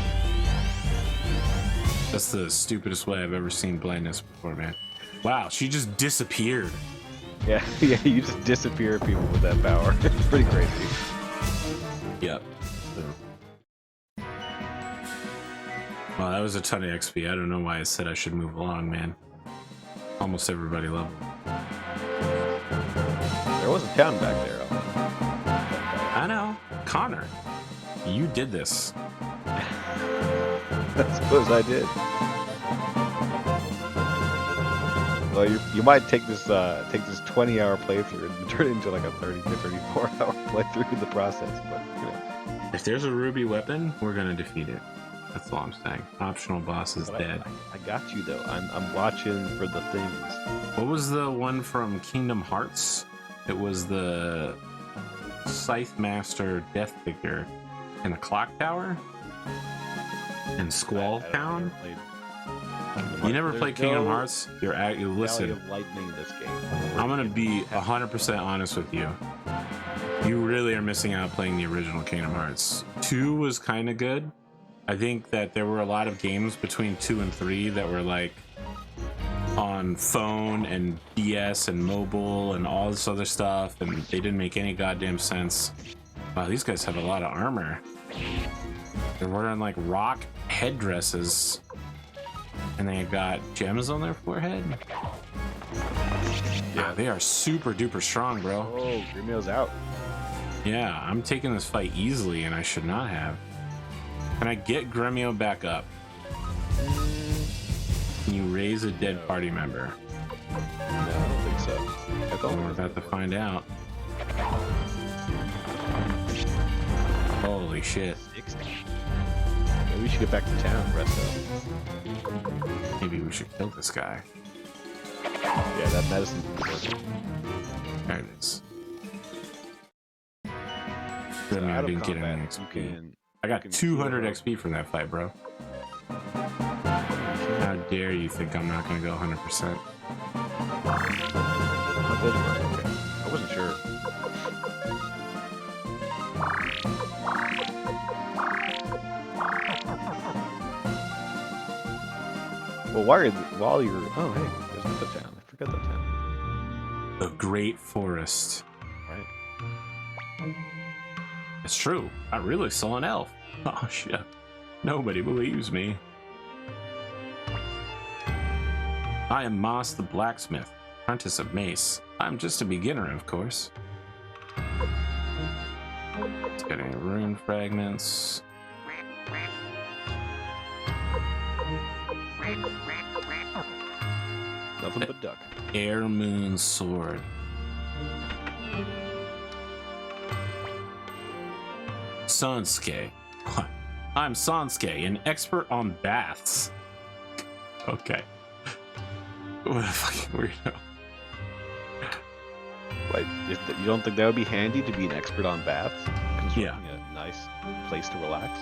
That's the stupidest way I've ever seen blindness before, man. Wow, she just disappeared. Yeah, you just disappear people with that power. It's pretty crazy. Yep. Well, that was a ton of XP. I don't know why I said I should move along, man. Almost everybody leveled. There was a town back there. I know. Connor, you did this. I suppose I did. Well, you might take this 20-hour playthrough and turn it into like a 30 to 34-hour playthrough in the process. But you know, if there's a ruby weapon, we're gonna defeat it. That's all I'm saying. Optional boss is dead. I got you though. I'm watching for the things. What was the one from Kingdom Hearts? It was the Scythe Master Death Figure in the Clock Tower and Squall Town. You never played Kingdom Hearts? You listen. Of lightning in this game. I'm gonna be 100% honest with you. You really are missing out playing the original Kingdom Hearts. 2 was kind of good, I think that there were a lot of games between 2 and 3 that were like on phone and DS and mobile and all this other stuff, and they didn't make any goddamn sense. Wow, these guys have a lot of armor. They're wearing like rock headdresses, and they got gems on their forehead. Yeah, they are super duper strong, bro. Oh, Grimio's out. Yeah, I'm taking this fight easily, and I should not have. Can I get Gremio back up? Can you raise a dead party member? No, I don't think so. Well, we're about to find out. Holy shit. 60. Maybe we should get back to town, rest up. Maybe we should kill this guy. Yeah, that medicine. There it is. So Gremio out of didn't get any combat, you XP. can. I got 200 XP from that fight, bro. How dare you think I'm not gonna go 100%? That does work. Okay. I wasn't sure. Well, while you're oh hey, there's another town. I forgot that town. The Great Forest. Right. It's true. I really saw an elf. Oh shit. Nobody believes me. I am Moss the Blacksmith, apprentice of Mace. I'm just a beginner, of course. Let's get any rune fragments. Nothing but duck. Air Moon Sword. Sansuke. What? I'm Sansuke, an expert on baths. Okay. What a fucking weirdo. Like, you don't think that would be handy to be an expert on baths? Yeah. A nice place to relax.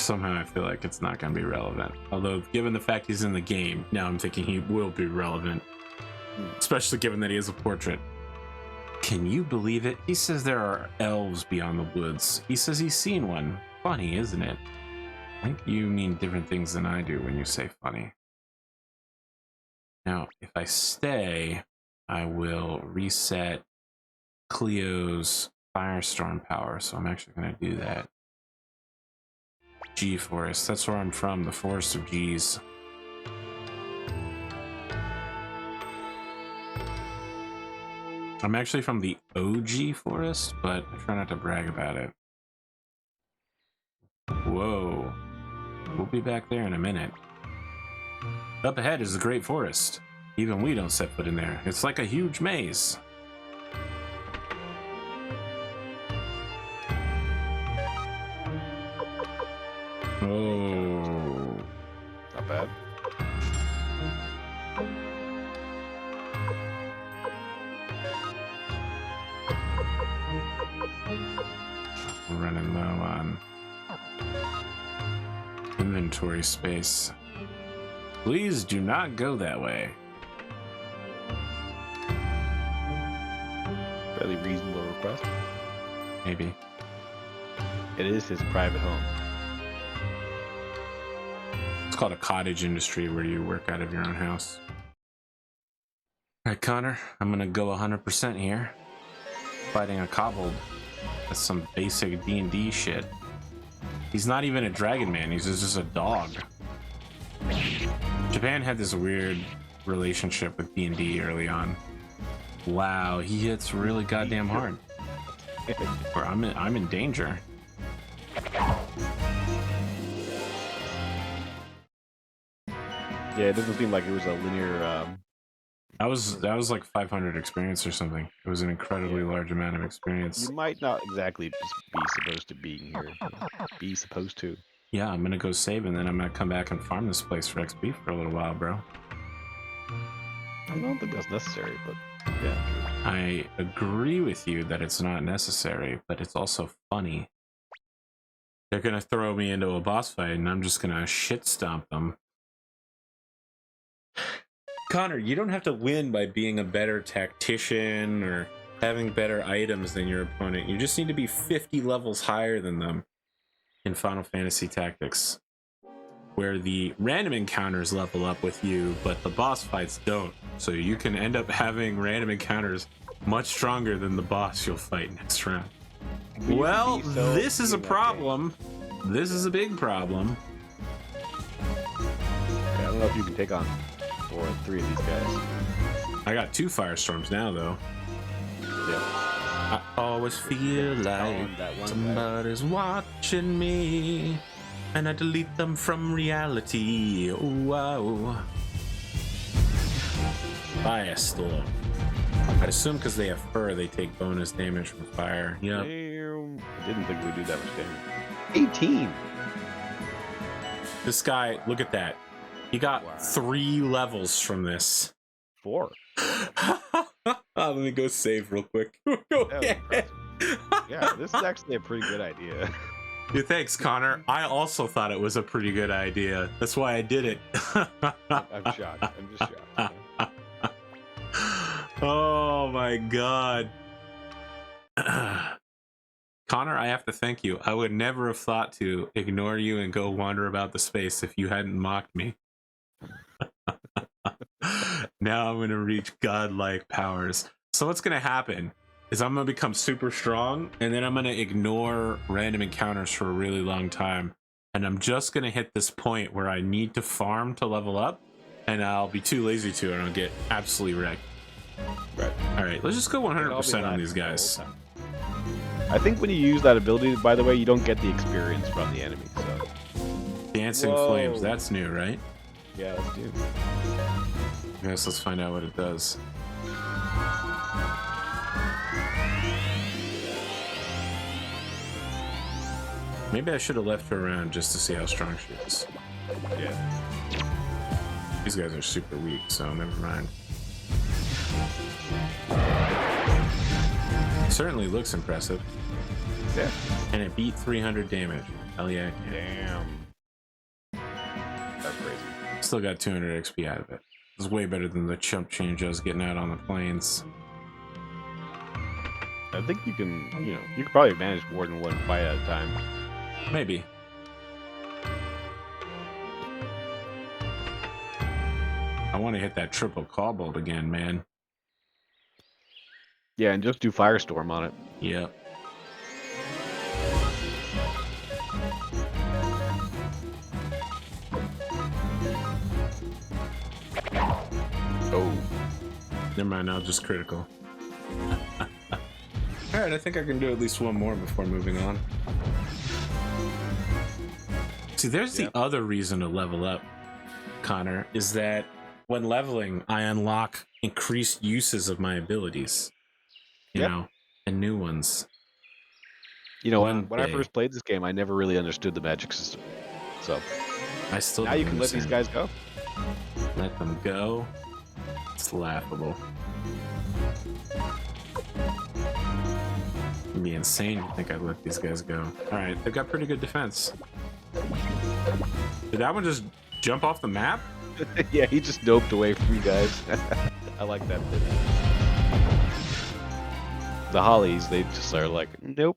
Somehow I feel like it's not going to be relevant. Although, given the fact he's in the game, now I'm thinking he will be relevant. Especially given that he has a portrait. Can you believe it? He says there are elves beyond the woods. He says he's seen one. Funny, isn't it? I think you mean different things than I do when you say funny. Now, if I stay, I will reset Cleo's firestorm power, so I'm actually going to do that. G Forest, that's where I'm from, the Forest of G's. I'm actually from the OG Forest, but I try not to brag about it. Whoa. We'll be back there in a minute. Up ahead is the Great Forest. Even we don't set foot in there. It's like a huge maze. Oh. Not bad. We're running low on inventory space. Please do not go that way. Fairly reasonable request. Maybe. It is his private home. It's called a cottage industry where you work out of your own house. Alright, Connor, I'm gonna go 100% here. Fighting a kobold. That's some basic D&D shit. He's not even a dragon man, he's just a dog. Japan had this weird relationship with D&D early on. Wow, he hits really goddamn hard. Or I'm in danger. Yeah, it doesn't seem like it was a linear. That was like 500 experience or something. It was an incredibly large amount of experience. You might not exactly just be supposed to be here. Be supposed to. Yeah, I'm gonna go save and then I'm gonna come back and farm this place for XP for a little while, bro. I don't think that's necessary, but yeah, true. I agree with you that it's not necessary, but it's also funny. They're gonna throw me into a boss fight and I'm just gonna shit stomp them. Connor, you don't have to win by being a better tactician or having better items than your opponent. You just need to be 50 levels higher than them. in Final Fantasy Tactics, where the random encounters level up with you, but the boss fights don't. So you can end up having random encounters much stronger than the boss you'll fight next round. Well, this is a problem. This is a big problem. Yeah, I don't know if you can take on 4 or 3 of these guys. I got 2 firestorms now, though. Yeah. I always feel like somebody's watching me, and I delete them from reality. Wow. Firestorm. I'd assume because they have fur, they take bonus damage from fire. Yep. Damn. I didn't think we'd do that much damage. 18. This guy, look at that. He got 3 levels from this. 4. Let me go save real quick. Okay. Yeah, this is actually a pretty good idea. Yeah, thanks, Connor. I also thought it was a pretty good idea. That's why I did it. I'm shocked. I'm just shocked. Oh my god. Connor, I have to thank you. I would never have thought to ignore you and go wander about the space if you hadn't mocked me. Now I'm going to reach godlike powers. So what's going to happen is I'm going to become super strong, and then I'm going to ignore random encounters for a really long time. And I'm just going to hit this point where I need to farm to level up, and I'll be too lazy to, and I'll get absolutely wrecked. Right. All right, let's just go 100% on these guys. I think when you use that ability, by the way, you don't get the experience from the enemy. So Dancing Flames, that's new, right? Yeah, that's new. I guess let's find out what it does. Maybe I should have left her around just to see how strong she is. Yeah. These guys are super weak, so never mind. Certainly looks impressive. Yeah. And it beat 300 damage. Hell yeah. Damn. That's crazy. Still got 200 XP out of it. It's way better than the chump change I was getting out on the plains. I think you can, you could probably manage more than one fight at a time. Maybe. I want to hit that triple cobalt again, man. Yeah, and just do Firestorm on it. Yep. Oh. Never mind, now just critical. Alright, I think I can do at least one more before moving on. See, there's the other reason to level up, Connor, is that when leveling, I unlock increased uses of my abilities. You know, and new ones. You know, when I first played this game, I never really understood the magic system. So I still now you can let these guys go. Let them go. It's laughable. It'd be insane to think I'd let these guys go. Alright, they've got pretty good defense. Did that one just jump off the map? Yeah, he just doped away from you guys. I like that bit. The Hollies, they just are like, nope.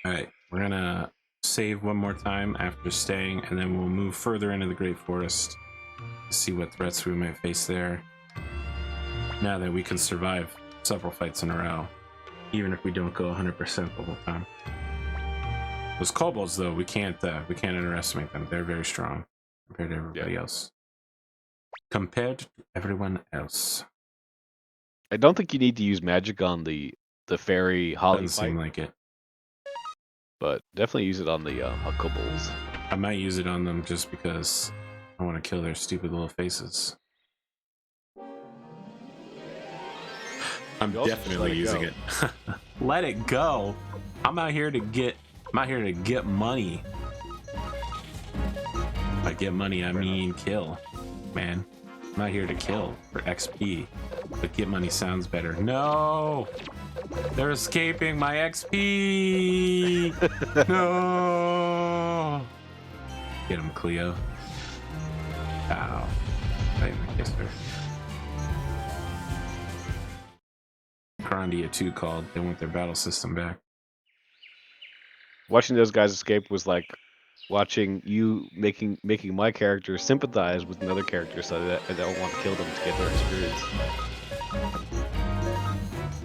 Alright, we're gonna save one more time after staying, and then we'll move further into the Great Forest to see what threats we might face there. Now that we can survive several fights in a row, even if we don't go 100% the whole time. Those kobolds, though, we can't underestimate them. They're very strong compared to everybody else. Compared to everyone else. I don't think you need to use magic on the fairy Holly Doesn't seem like it. But definitely use it on the kobolds. I might use it on them just because I want to kill their stupid little faces. I'm definitely using it. Let it go. I'm out here to get money. By get money, I mean kill, man. I'm not here to kill for XP, but get money sounds better. No! They're escaping my XP! No! Get him, Cleo. Ow. I even kissed her. Grandia 2 called? They want their battle system back. Watching those guys escape was like watching you making my character sympathize with another character so that I don't want to kill them to get their experience.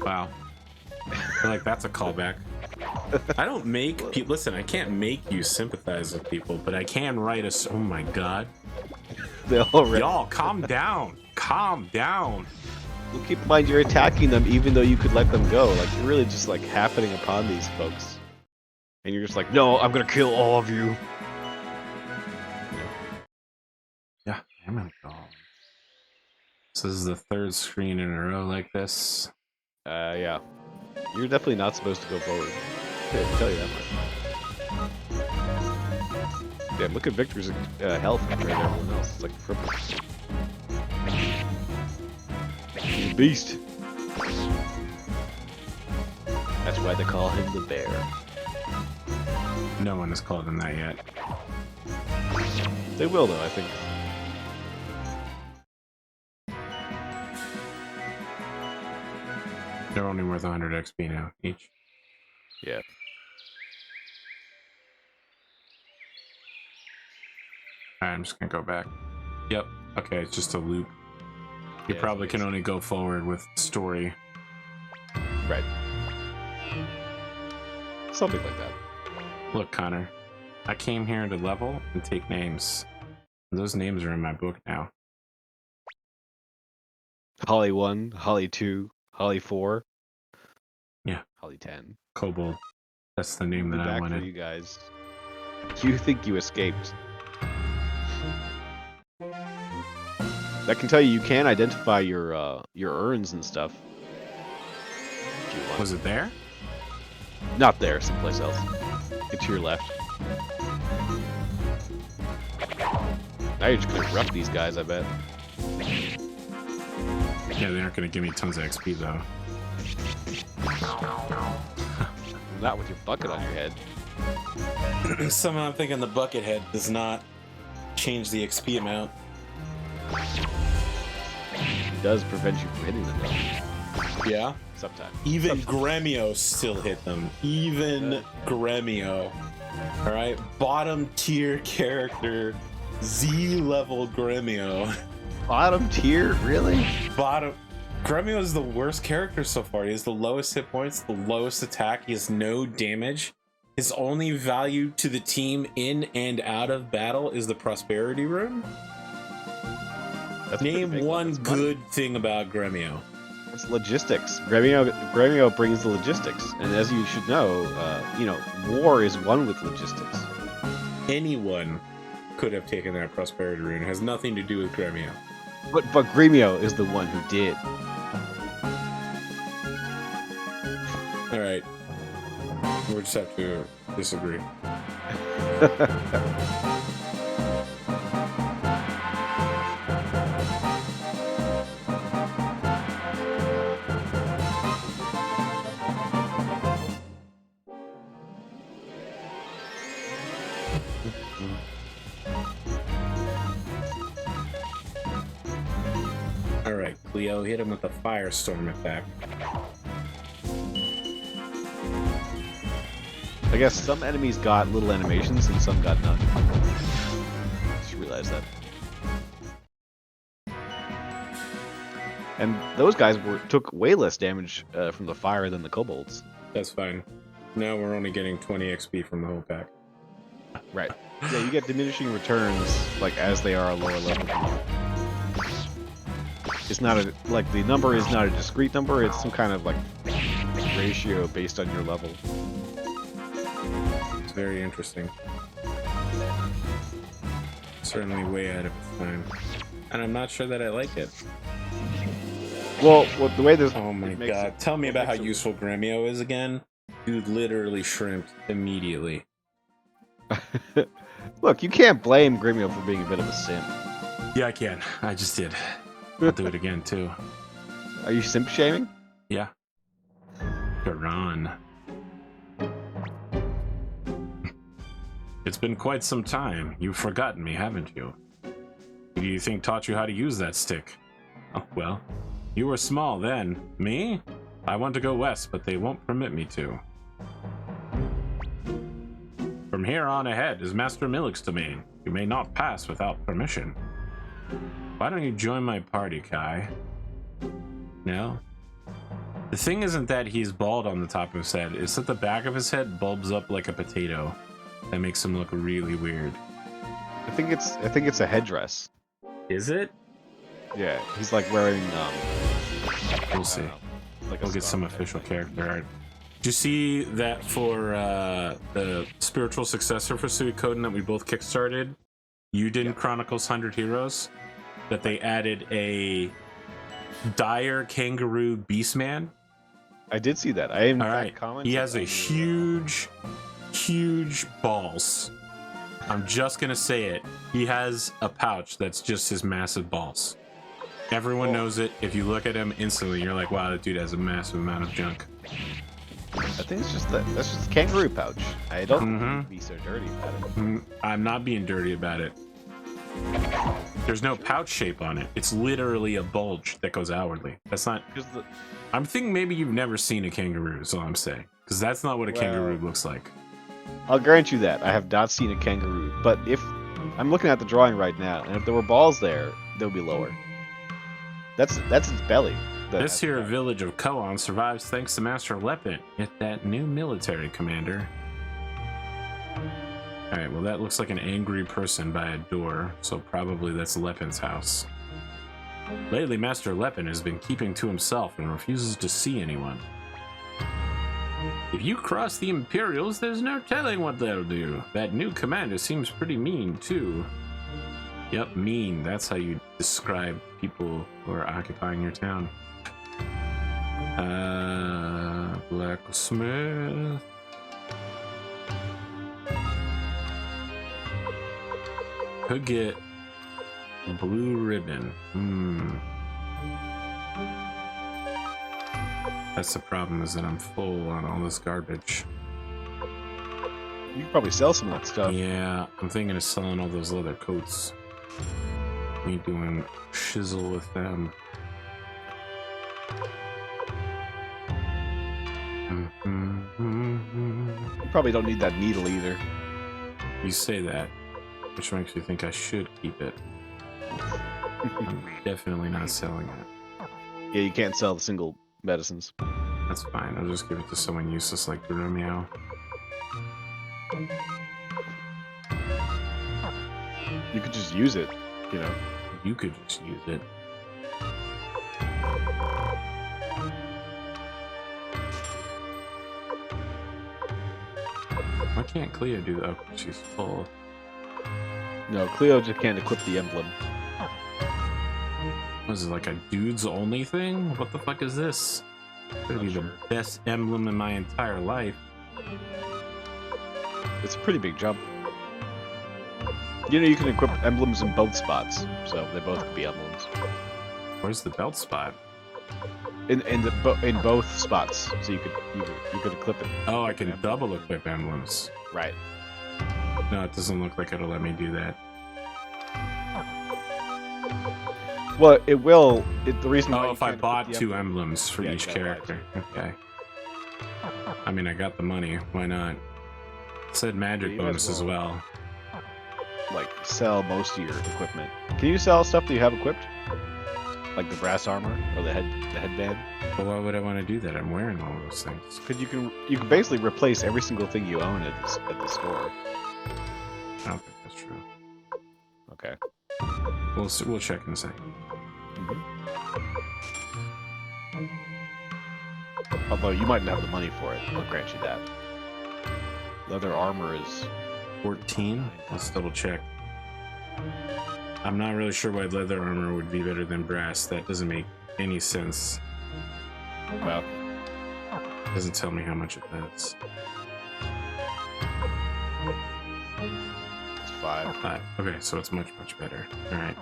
Wow. I feel like that's a callback. I don't make people... Listen, I can't make you sympathize with people, but I can write a... Oh my god. They already... Y'all, calm down. Calm down. Well, keep in mind, you're attacking them even though you could let them go. Like, you're really just, like, happening upon these folks. And you're just like, no, I'm gonna kill all of you. Yeah, I'm gonna go. So this is the third screen in a row like this. Yeah. You're definitely not supposed to go forward. I can tell you that much. Yeah, look at Victor's health compared to everyone else. It's like triple. He's a beast. That's why they call him the bear. No one has called him that yet. They will, though, I think. They're only worth 100 XP now, each. Yeah. Alright, I'm just gonna go back. Yep. Okay, it's just a loop. You probably can only go forward with story. Right. Something like that. Look, Connor. I came here to level and take names. Those names are in my book now. Holly 1, Holly 2, Holly 4. Yeah. Holly 10. Kobold. That's the name that I wanted. For you guys. You think you escaped. I can tell you, you can identify your urns and stuff. If you want. Was it there? Not there, someplace else. Get to your left. Now you're just gonna rough these guys, I bet. Yeah, they aren't gonna give me tons of XP though. Not with your bucket on your head. Somehow I'm thinking the bucket head does not change the XP amount. It does prevent you from hitting them, though. Yeah? Sometimes. Even Gremio still hit them. Even Gremio. Alright? Bottom tier character, Z level Gremio. Bottom tier? Really? Bottom. Gremio is the worst character so far. He has the lowest hit points, the lowest attack. He has no damage. His only value to the team in and out of battle is the prosperity rune. Name one good thing about Gremio. It's logistics. Gremio brings the logistics, and as you should know, war is won with logistics. Anyone could have taken that prosperity rune. It has nothing to do with Gremio. But Gremio is the one who did. All right, we'll just have to disagree. Alright, Cleo, hit him with a firestorm attack. I guess some enemies got little animations and some got none. Just realized that. And those guys took way less damage from the fire than the kobolds. That's fine. Now we're only getting 20 XP from the whole pack. Right. Yeah, you get diminishing returns like as they are a lower level than you. It's not the number is not a discrete number, it's some kind of like ratio based on your level. It's very interesting. Certainly way ahead of its time. And I'm not sure that I like it. Well the way this... Oh my god. Tell me about how useful Gremio is again. Dude literally shrimped immediately. Look, you can't blame Gremio for being a bit of a simp. Yeah, I can. I just did. I'll do it again, too. Are you simp shaming? Yeah. Garan. It's been quite some time. You've forgotten me, haven't you? Who do you think taught you how to use that stick? Oh, well, you were small then. Me? I want to go west, but they won't permit me to. From here on ahead is Master Milik's domain. You may not pass without permission. Why don't you join my party, Kai? No? The thing isn't that he's bald on the top of his head, it's that the back of his head bulbs up like a potato. That makes him look really weird. I think it's a headdress. Is it? Yeah, he's like wearing We'll see. Like We'll get some official character art. Did you see that for the spiritual successor for Suikoden that we both kickstarted? You did Chronicles 100 Heroes? That they added a dire kangaroo beastman? I did see that. I even Alright, he has a huge balls. I'm just gonna say it. He has a pouch that's just his massive balls. Everyone knows it. If you look at him instantly, you're like, wow, that dude has a massive amount of junk. I think it's just that's just a kangaroo pouch. I don't need to be so dirty about it. I'm not being dirty about it. There's no pouch shape on it. It's literally a bulge that goes outwardly. That's not... I'm thinking maybe you've never seen a kangaroo, is all I'm saying. Because that's not what a kangaroo looks like. I'll grant you that. I have not seen a kangaroo. But if... I'm looking at the drawing right now, and if there were balls there, they would be lower. That's its belly. This here village of Koan survives thanks to Master Lepin, that new military commander. Alright, well that looks like an angry person by a door, so probably that's Lepin's house. Lately, Master Lepin has been keeping to himself and refuses to see anyone. If you cross the Imperials, there's no telling what they'll do. That new commander seems pretty mean, too. Yep, mean. That's how you describe people who are occupying your town. Blacksmith. Could get blue ribbon. That's the problem, is that I'm full on all this garbage. You could probably sell some of that stuff. Yeah, I'm thinking of selling all those leather coats. Me doing shizzle with them. You probably don't need that needle either. You say that, which makes me think I should keep it. I'm definitely not selling it. Yeah, you can't sell the single medicines. That's fine. I'll just give it to someone useless like Romeo. You could just use it, you know. You could just use it. Why can't Cleo do that? Oh, she's full. No, Cleo just can't equip the emblem. What is it, like a dudes only thing? What the fuck is this? Gonna be the best emblem in my entire life. It's a pretty big jump. You know, you can equip emblems in both spots, so they both could be emblems. Where's the belt spot? In both spots, so you could equip it. Oh, I can double equip emblems. Right. No, it doesn't look like it'll let me do that. Well, it will. The reason why Oh, you if I can't bought equip the two emblem- emblems for Yeah, each you gotta buy character. Okay. I mean, I got the money. Why not? It said magic Yeah, you might bonus as as well. like sell most of your equipment. Can you sell stuff that you have equipped, like the brass armor or the headband? But why would I want to do that? I'm wearing all those things. Because you can basically replace every single thing you own at the store. I don't think that's true. Okay. We'll check in a second. Although you mightn't have the money for it, I'll grant you that. Leather armor is 14? Let's double check. I'm not really sure why leather armor would be better than brass. That doesn't make any sense. well. It doesn't tell me how much it is. It's 5. Okay, so it's much, much better. Alright.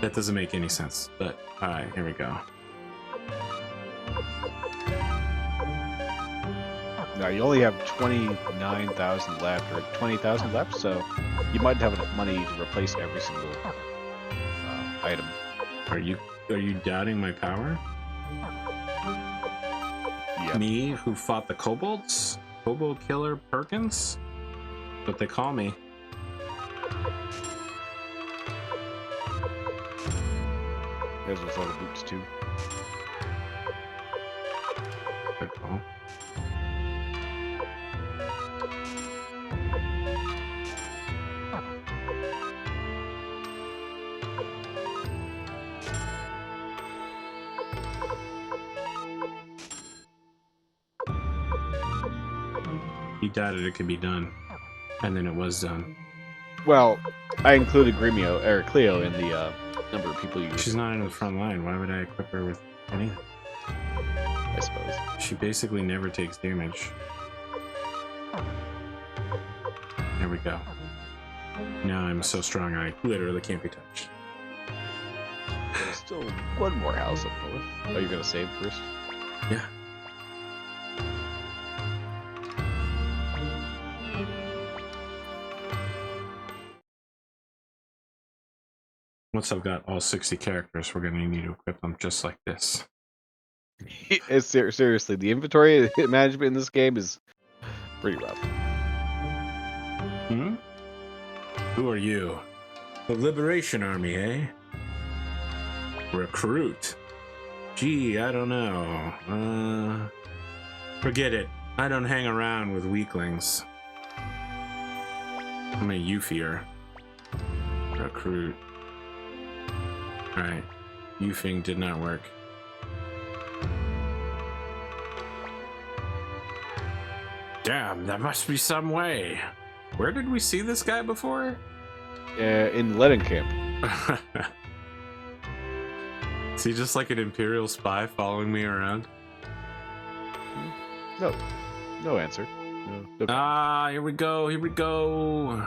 That doesn't make any sense, but alright, here we go. Now you only have 29,000 left, or 20,000 left, so you might have enough money to replace every single item. Are you doubting my power? Me, who fought the kobolds? Kobold Killer Perkins? That's what they call me. There's a lot of boots too. Good call. He doubted it could be done, and then it was done. Well, I included Cleo in the number of people you. She's not in the front line. Why would I equip her with anything? I suppose. She basically never takes damage. There we go. Now I'm so strong I literally can't be touched. There's still one more house up north. Oh, you're gonna save first? Yeah. Once I've got all 60 characters, we're going to need to equip them just like this. It's seriously, the inventory management in this game is pretty rough. Hmm? Who are you? The Liberation Army, eh? Recruit. Gee, I don't know. Forget it. I don't hang around with weaklings. How many you fear? Recruit. Alright. Youfing did not work. Damn, there must be some way. Where did we see this guy before? In Lenin camp. Is he just like an Imperial spy following me around? No answer. No. Ah, here we go, here we go.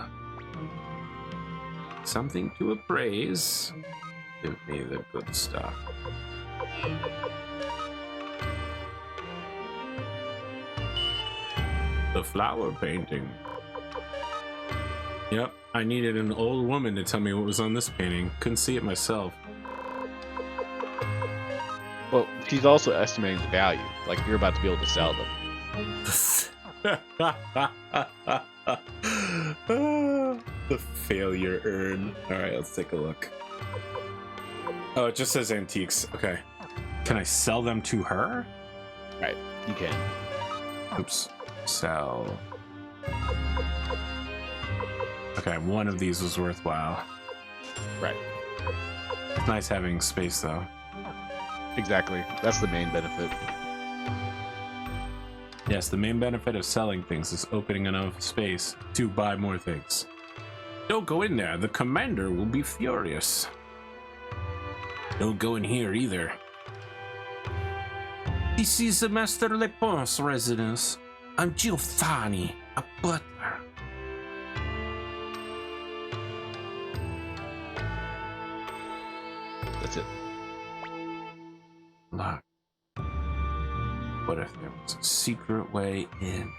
Something to appraise. Give me the good stuff. The flower painting. Yep, I needed an old woman to tell me what was on this painting. Couldn't see it myself. Well, she's also estimating the value. Like, you're about to be able to sell them. The failure urn. Alright, let's take a look. Oh, it just says antiques. Okay. Can I sell them to her? Right, you can. Oops. Sell. Okay, one of these was worthwhile. Right. It's nice having space, though. Exactly. That's the main benefit. Yes, the main benefit of selling things is opening enough space to buy more things. Don't go in there. The commander will be furious. Don't go in here either. This is the Master Lepon's residence. I'm Giovanni, a butler. That's it. Look. What if there was a secret way in?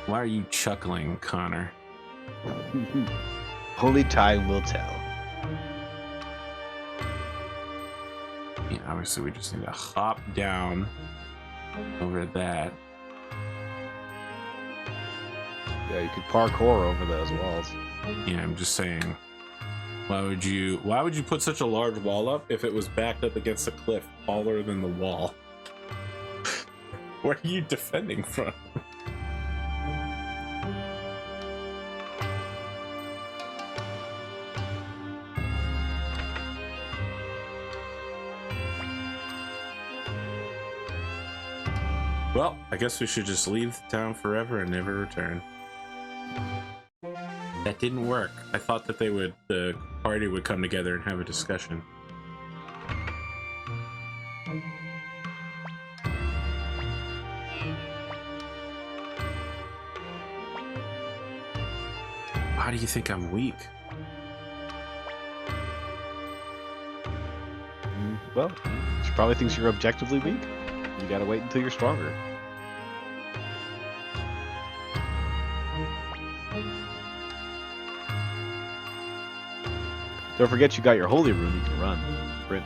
Why are you chuckling, Connor? Only time will tell. Yeah, obviously we just need to hop down over that. Yeah, you could parkour over those walls. Yeah, I'm just saying. Why would you put such a large wall up if it was backed up against a cliff taller than the wall? Where are you defending from? Well, I guess we should just leave the town forever and never return. That didn't work. I thought that the party would come together and have a discussion. Why do you think I'm weak? Well, she probably thinks you're objectively weak. You gotta wait until you're stronger. Don't forget you got your holy rune you can run. footprint.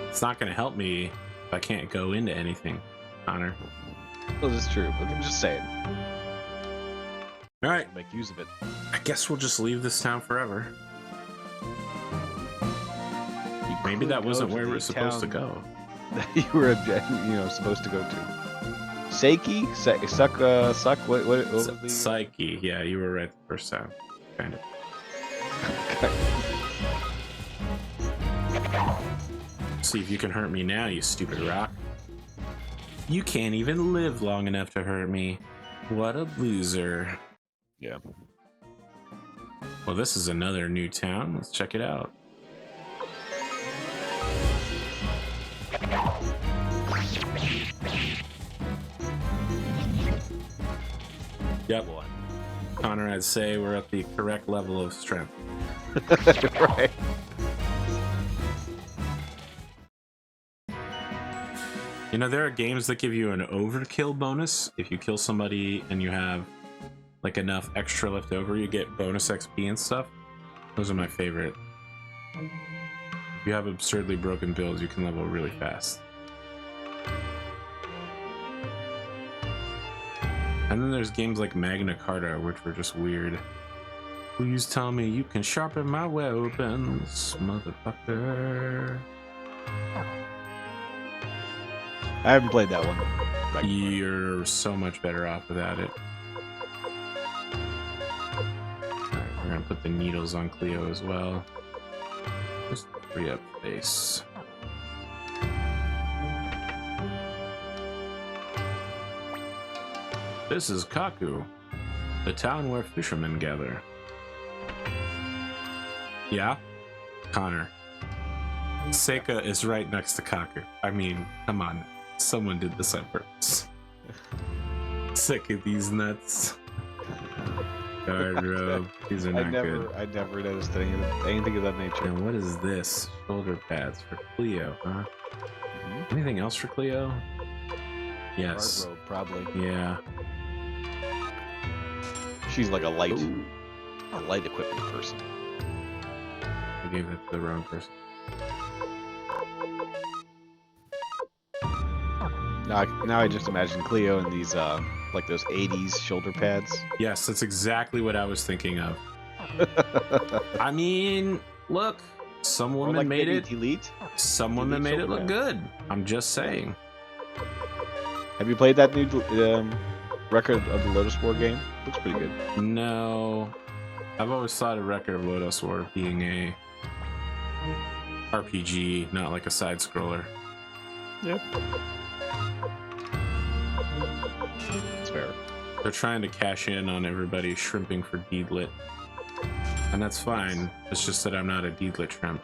It's not gonna help me if I can't go into anything, Connor. Well, this is true, but I'm just saying. All right, Make use of it. I guess we'll just leave this town forever. Maybe that wasn't where we were supposed to go. That you were, supposed to go to. Seiki? Suck? What was the... Psyche. Yeah, you were right the first time. Kind of. See if you can hurt me now, you stupid rock. You can't even live long enough to hurt me. What a loser. Yeah. Well, this is another new town. Let's check it out. Yep. Connor, I'd say we're at the correct level of strength. Right. You know, there are games that give you an overkill bonus. If you kill somebody and you have like enough extra left over, you get bonus XP and stuff. Those are my favorite. If you have absurdly broken builds, you can level really fast. And then there's games like Magna Carta, which were just weird. Please tell me you can sharpen my weapons, motherfucker. I haven't played that one. You're so much better off without it. Alright, we're gonna put the needles on Cleo as well. Just free up space. This is Kaku, the town where fishermen gather. Yeah? Connor. Seika is right next to Kaku. I mean, come on. Someone did this on purpose. Sick of these nuts. Guard robe. These are not good. I never noticed anything of that nature. And what is this? Shoulder pads for Cleo, huh? Anything else for Cleo? Yes. Guard robe, probably. Yeah. She's like a light equipment person. I gave that to the wrong person. Now I just imagine Cleo in these like those 80s shoulder pads. Yes, that's exactly what I was thinking of. I mean, look, some women like made it. Elite. Some women made it look good. I'm just saying. Have you played that new Record of the Lotus War game? Looks pretty good. No, I've always thought of Record of Lotus War being a RPG, not like a side scroller. Yeah. That's fair. They're trying to cash in on everybody shrimping for Deedlit. And that's fine. It's just that I'm not a Deedlit shrimp.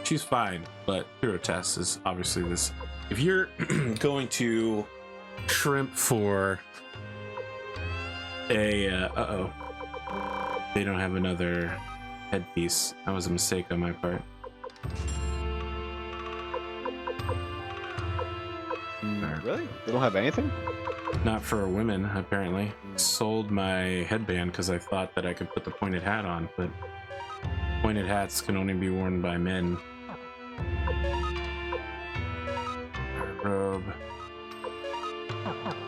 She's fine, but Pyrotess is obviously this. If you're going to shrimp for a they don't have another headpiece. That was a mistake on my part. Really? They don't have anything? Not for women, apparently. Sold my headband because I thought that I could put the pointed hat on, but pointed hats can only be worn by men. Robe.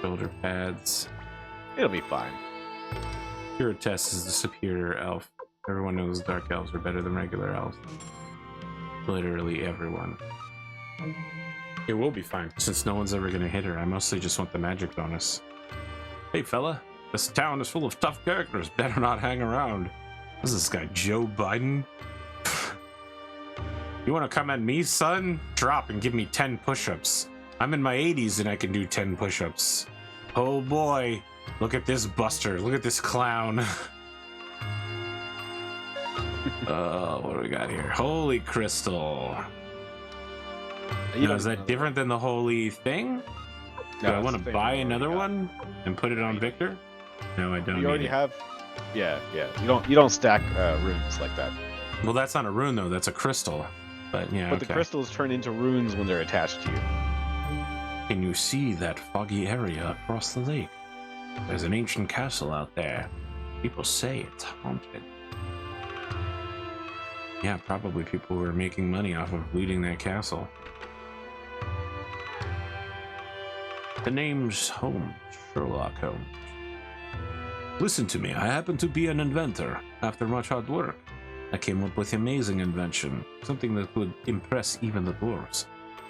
Shoulder pads. It'll be fine. Pyrotess is the superior elf. Everyone knows dark elves are better than regular elves. Literally everyone. It will be fine, since no one's ever gonna hit her. I mostly just want the magic bonus. Hey fella, this town is full of tough characters. Better not hang around. What is this guy, Joe Biden? You wanna come at me, son? Drop and give me 10 push-ups. I'm in my 80s and I can do 10 push-ups. Oh boy, look at this buster. Look at this clown. What do we got here? Holy crystal. Now, is that different than the holy thing? Do I want to buy another one and put it on Victor? No, I don't. You already have. Yeah. You don't stack runes like that. Well, that's not a rune though. That's a crystal. But yeah. But the crystals turn into runes when they're attached to you. Can you see that foggy area across the lake? There's an ancient castle out there. People say it's haunted. Yeah, probably people who are making money off of looting that castle. The name's Holmes, Sherlock Holmes. Listen to me, I happen to be an inventor. After much hard work, I came up with an amazing invention, something that would impress even the dwarves.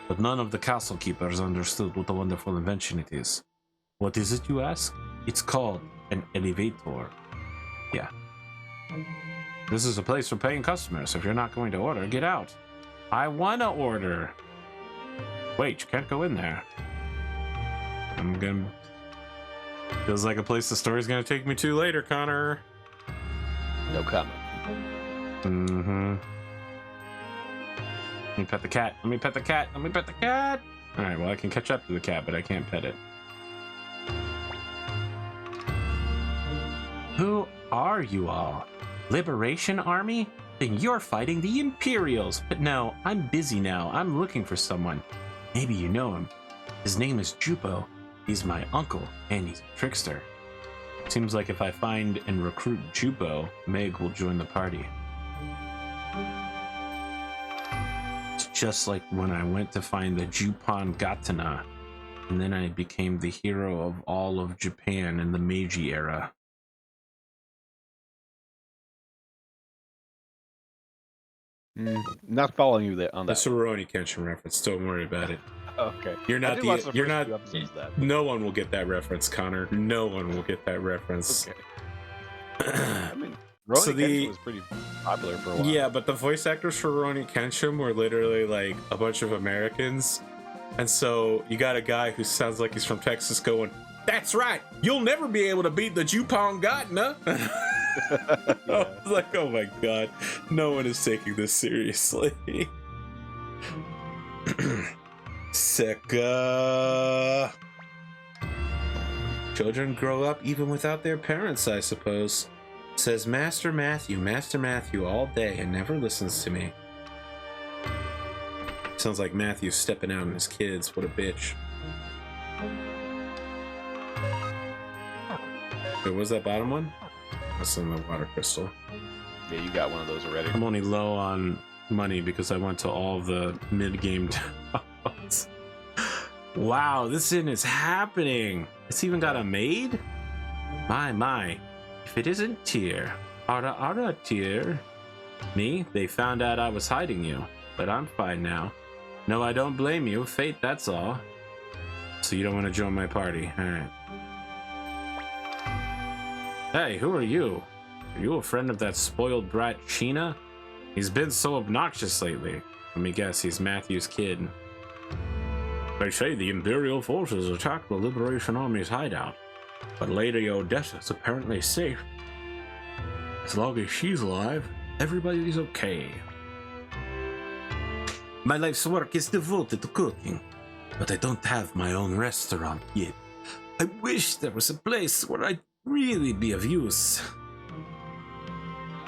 But none of the castle keepers understood what a wonderful invention it is. What is it, you ask? It's called an elevator. Yeah. This is a place for paying customers. If you're not going to order, get out. I wanna order. Wait, you can't go in there. I'm gonna... Feels like a place the story's gonna take me to later, Connor. No comment. Mm-hmm. Let me pet the cat. Let me pet the cat. Let me pet the cat. Alright, well, I can catch up to the cat, but I can't pet it. Who are you all? Liberation Army? Then you're fighting the Imperials. But no, I'm busy now. I'm looking for someone. Maybe you know him. His name is Jupo. He's my uncle, and he's a trickster. Seems like if I find and recruit Jupo, Meg will join the party. It's just like when I went to find the Jupan Gatana, and then I became the hero of all of Japan in the Meiji era. Not following you there on that. That's a Rurouni Kenshin reference. Don't worry about it. Okay. You're not the. You're not. That. No one will get that reference, Connor. No one will get that reference. Okay. I mean, Rurouni Kenshin was pretty popular for a while. Yeah, but the voice actors for Rurouni Kenshin were literally like a bunch of Americans, and so you got a guy who sounds like he's from Texas going, "That's right, you'll never be able to beat the Jupan Gatana." Yeah. I was like, oh my god, no one is taking this seriously. Seka. Children grow up even without their parents, I suppose. Says Master Matthew all day and never listens to me. Sounds like Matthew's stepping out on his kids. What a bitch. Wait, what was that bottom one? That's in the water crystal. Yeah, you got one of those already. I'm only low on money because I went to all the mid-game towns. Wow, this inn is happening. It's even got a maid? My. If it isn't Tyr. Ara, Tyr. Me? They found out I was hiding you. But I'm fine now. No, I don't blame you. Fate, that's all. So you don't want to join my party. Alright. Hey, who are you? Are you a friend of that spoiled brat Sheena? He's been so obnoxious lately. Let me guess, he's Matthew's kid. They say the Imperial forces attacked the Liberation Army's hideout, but Lady Odessa's apparently safe. As long as she's alive, everybody's okay. My life's work is devoted to cooking, but I don't have my own restaurant yet. I wish there was a place where I'd really be of use.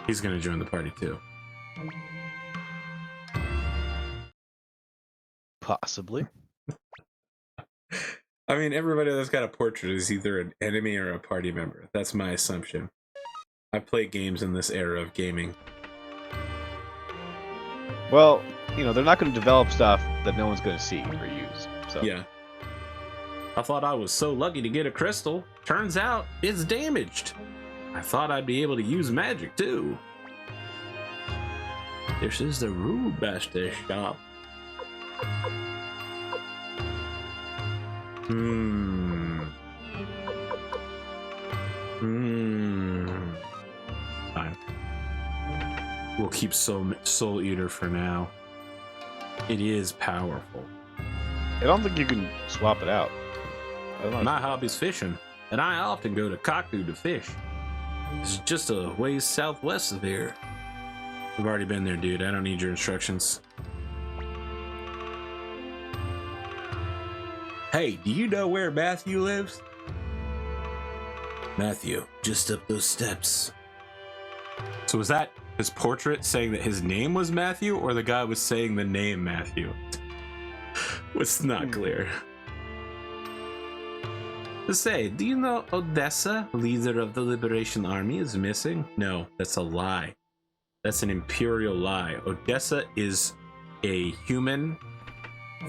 He's gonna join the party too. Possibly. I mean, everybody that's got a portrait is either an enemy or a party member. That's my assumption. I play games in this era of gaming. Well, you know, they're not going to develop stuff that no one's going to see or use. So Yeah. I thought I was so lucky to get a crystal. Turns out it's damaged. I thought I'd be able to use magic too. This is the Rubester's shop. Fine. We'll keep Soul Eater for now. It is powerful. I don't think you can swap it out. My hobby's fishing, and I often go to Kaku to fish. It's just a ways southwest of here. I've already been there, dude. I don't need your instructions. Hey, do you know where Matthew lives? Matthew, just up those steps. So was that his portrait saying that his name was Matthew, or the guy was saying the name Matthew? It's not clear. Say, do you know Odessa, leader of the Liberation Army, is missing? No, that's a lie. That's an imperial lie. Odessa is a human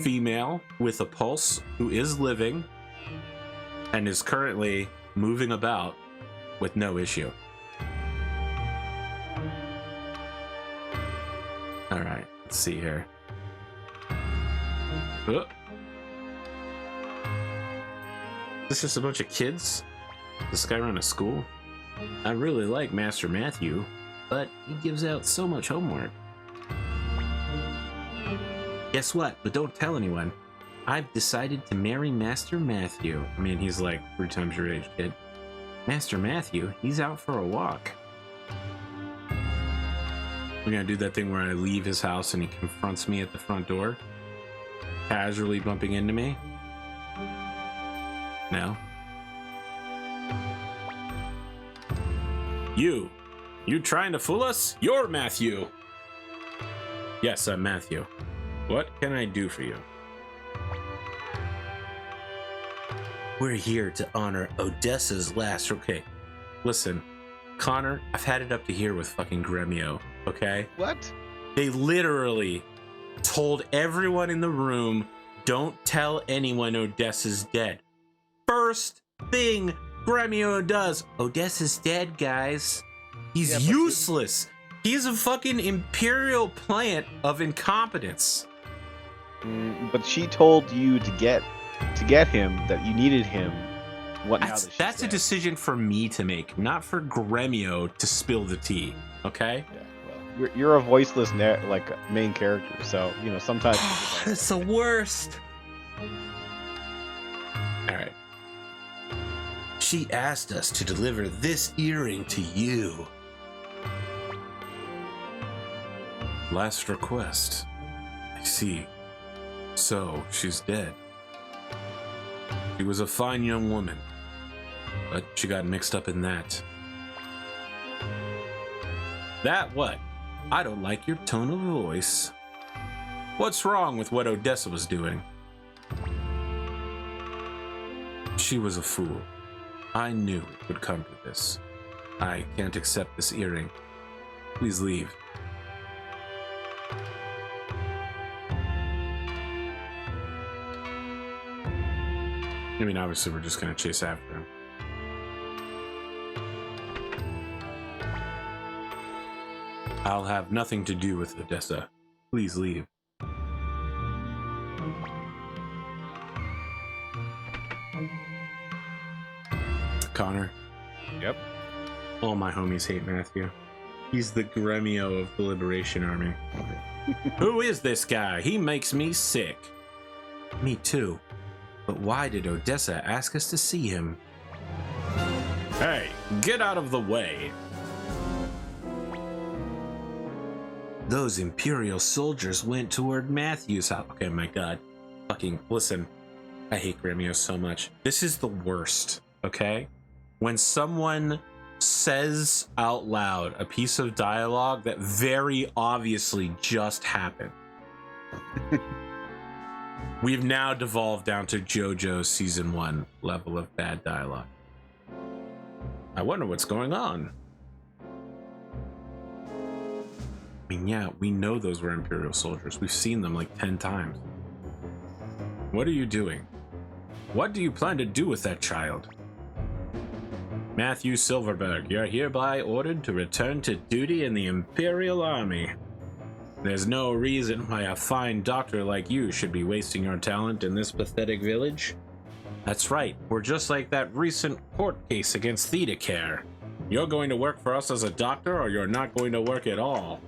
female with a pulse who is living and is currently moving about with no issue. All right, let's see here. This is just a bunch of kids? This guy run a school? I really like Master Matthew, but he gives out so much homework. Guess what? But don't tell anyone. I've decided to marry Master Matthew. I mean, he's like 3 times your age, kid. Master Matthew, he's out for a walk. We're gonna do that thing where I leave his house and he confronts me at the front door, casually bumping into me. No. You trying to fool us? You're Matthew. Yes, I'm Matthew. What can I do for you? We're here to honor Odessa's last. Okay, listen, Connor, I've had it up to here with fucking Gremio, okay? What? They literally told everyone in the room, don't tell anyone Odessa's dead. First thing Gremio does, Odessa's dead, guys. He's useless. He's a fucking imperial plant of incompetence. But she told you to get him, that you needed him. What now? That's a decision for me to make, not for Gremio to spill the tea. Okay? Yeah, well, you're a voiceless main character, so you know sometimes. It's the worst. All right. She asked us to deliver this earring to you. Last request. I see. So, she's dead. She was a fine young woman, but she got mixed up in that. That what? I don't like your tone of voice. What's wrong with what Odessa was doing? She was a fool. I knew it would come to this. I can't accept this earring. Please leave. I mean, obviously, we're just gonna chase after him. I'll have nothing to do with Odessa. Please leave. Connor? Yep. All my homies hate Matthew. He's the Gremio of the Liberation Army. Who is this guy? He makes me sick. Me too. But why did Odessa ask us to see him? Hey, get out of the way. Those Imperial soldiers went toward Matthew's house. Okay, my God. Fucking, listen. I hate Gremio so much. This is the worst, okay? When someone says out loud a piece of dialogue that very obviously just happened. We've now devolved down to JoJo's season 1 level of bad dialogue. I wonder what's going on. I mean, yeah, we know those were Imperial soldiers. We've seen them like 10 times. What are you doing? What do you plan to do with that child? Matthew Silverberg, you're hereby ordered to return to duty in the Imperial Army. There's no reason why a fine doctor like you should be wasting your talent in this pathetic village. That's right, we're just like that recent court case against ThedaCare. You're going to work for us as a doctor, or you're not going to work at all.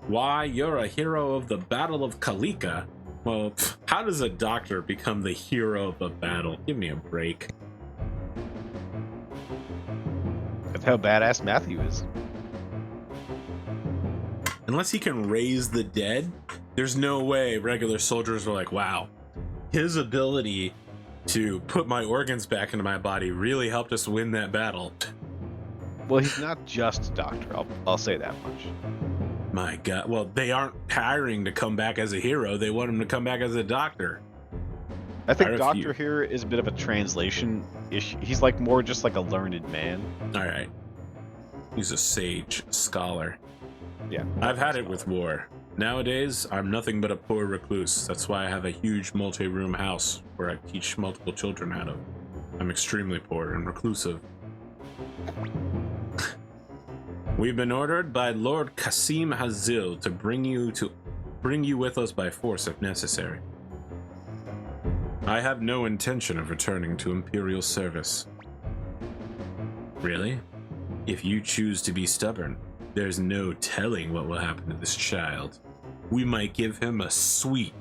Why, you're a hero of the Battle of Kalika. Well, how does a doctor become the hero of a battle? Give me a break. That's how badass Matthew is. Unless he can raise the dead, there's no way regular soldiers were like, wow, his ability to put my organs back into my body really helped us win that battle. Well, he's not just a doctor, I'll say that much. My God. Well, they aren't hiring to come back as a hero. They want him to come back as a doctor. I think doctor here is a bit of a translation issue. He's like more just like a learned man. All right. He's a sage, a scholar. Yeah. I've had it with war. Nowadays, I'm nothing but a poor recluse. That's why I have a huge multi-room house where I teach multiple children out of. I'm extremely poor and reclusive. We've been ordered by Lord Qasim Hazil to bring you with us by force if necessary. I have no intention of returning to Imperial service. Really? If you choose to be stubborn, there's no telling what will happen to this child. We might give him a sweet,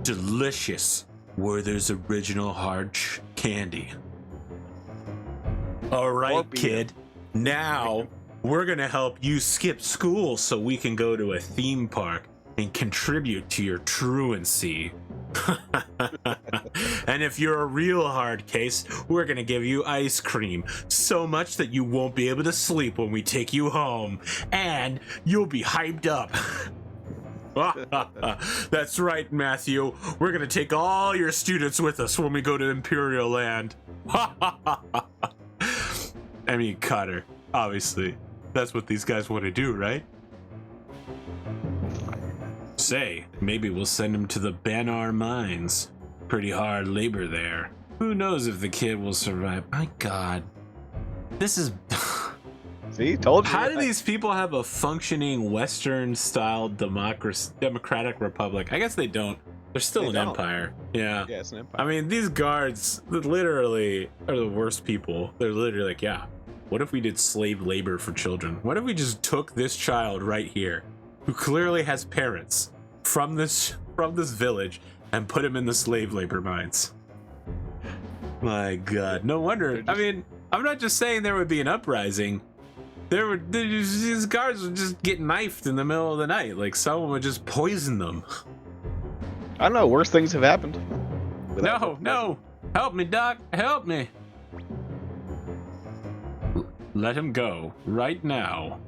delicious Werther's original hard candy. All right, kid. Now we're gonna help you skip school so we can go to a theme park and contribute to your truancy. And if you're a real hard case, we're gonna give you ice cream, so much that you won't be able to sleep when we take you home, and you'll be hyped up. That's right, Matthew. We're gonna take all your students with us when we go to Imperial Land. I mean, Connor, obviously, that's what these guys want to do, right? Say, maybe we'll send him to the Banar mines. Pretty hard labor there. Who knows if the kid will survive? My God. This is... See, told you. How do these people have a functioning Western-style democratic republic? I guess they don't. They're still an empire. Yeah. Yeah, it's an empire. I mean, these guards literally are the worst people. They're literally like, yeah, what if we did slave labor for children? What if we just took this child right here, who clearly has parents from this village, and put him in the slave labor mines? My God, no wonder. I mean, I'm not just saying there would be an uprising. These guards would just get knifed in the middle of the night. Like someone would just poison them. I don't know. Worse things have happened. No. Help me, Doc. Help me. Let him go right now.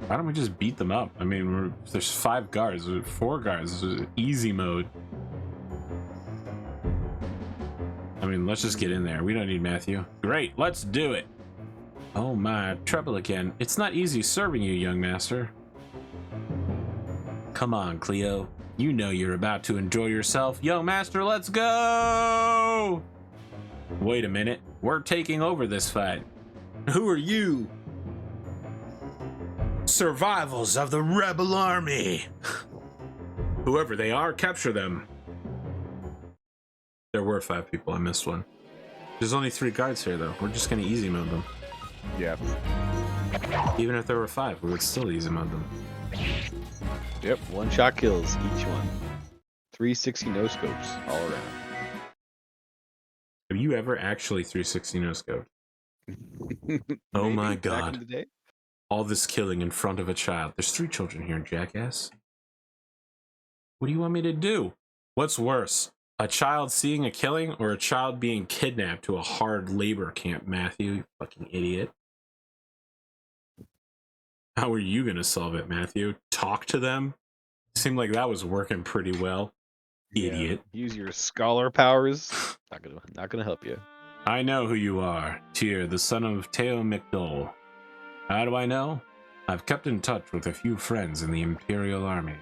Why don't we just beat them up? I mean, there's 5 guards, 4 guards. This is easy mode. I mean, let's just get in there. We don't need Matthew. Great, let's do it. Oh my, trouble again. It's not easy serving you, young master. Come on, Cleo. You know you're about to enjoy yourself. Young master, let's go! Wait a minute. We're taking over this fight. Who are you? Survivals of the rebel army. Whoever they are, capture them. There were 5 people. I missed one. There's only 3 guards here, though. We're just gonna easy mode them. Yeah. Even if there were 5, we would still easy mode them. Yep. 1-shot kills each one. 360 no scopes all around. Have you ever actually 360 no scoped? Oh my God. Back in the day? All this killing in front of a child. There's 3 children here, jackass. What do you want me to do? What's worse? A child seeing a killing or a child being kidnapped to a hard labor camp, Matthew? You fucking idiot. How are you gonna solve it, Matthew? Talk to them? Seemed like that was working pretty well. Idiot. Yeah. Use your scholar powers. Not gonna help you. I know who you are. Tyr, the son of Teo McDole. How do I know? I've kept in touch with a few friends in the Imperial Army.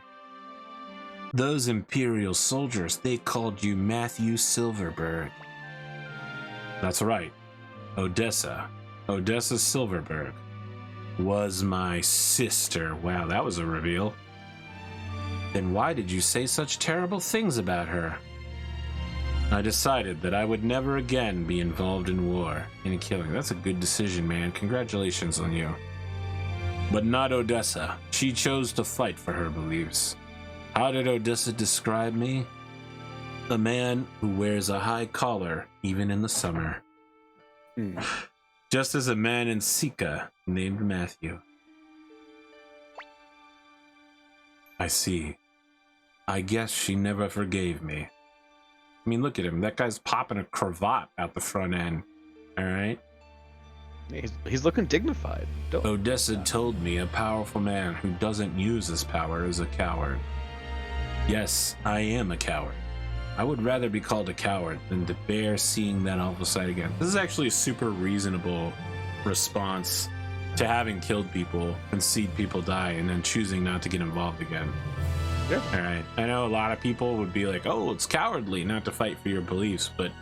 Those Imperial soldiers, they called you Matthew Silverberg. That's right. Odessa Silverberg was my sister. Wow, that was a reveal. Then why did you say such terrible things about her? I decided that I would never again be involved in war, in killing. That's a good decision, man. Congratulations on you. But not Odessa. She chose to fight for her beliefs. How did Odessa describe me? A man who wears a high collar, even in the summer. Just as a man in Sika named Matthew. I see. I guess she never forgave me. I mean, look at him. That guy's popping a cravat out the front end. All right? He's looking dignified. Odessa told me a powerful man who doesn't use his power is a coward. Yes, I am a coward. I would rather be called a coward than to bear seeing that awful sight again. This is actually a super reasonable response to having killed people and seen people die and then choosing not to get involved again. Yeah. All right. I know a lot of people would be like, oh, it's cowardly not to fight for your beliefs, but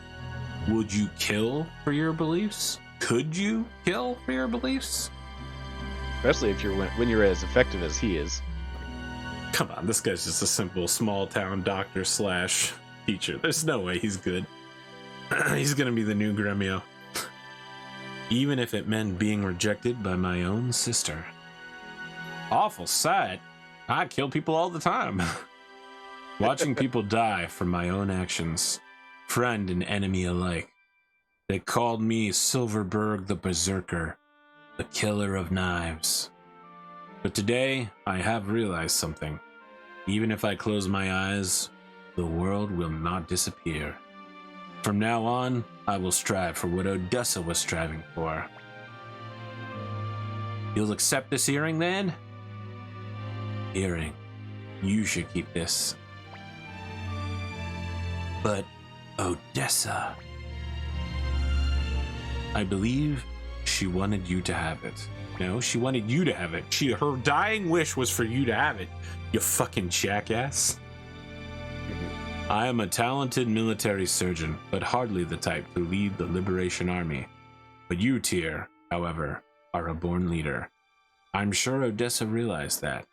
would you kill for your beliefs? Could you kill for your beliefs? Especially if you're when you're as effective as he is. Come on, this guy's just a simple small town doctor slash teacher. There's no way he's good. He's gonna be the new Gremio. Even if it meant being rejected by my own sister. Awful sight. I kill people all the time. Watching people die from my own actions. Friend and enemy alike. They called me Silverberg the Berserker. The killer of knives. But today, I have realized something. Even if I close my eyes, the world will not disappear. From now on, I will strive for what Odessa was striving for. You'll accept this earring then? Earring. You should keep this. But Odessa... I believe she wanted you to have it. No, she wanted you to have it. Her dying wish was for you to have it, you fucking jackass. I am a talented military surgeon, but hardly the type to lead the Liberation Army. But you, Tyr, however, are a born leader. I'm sure Odessa realized that.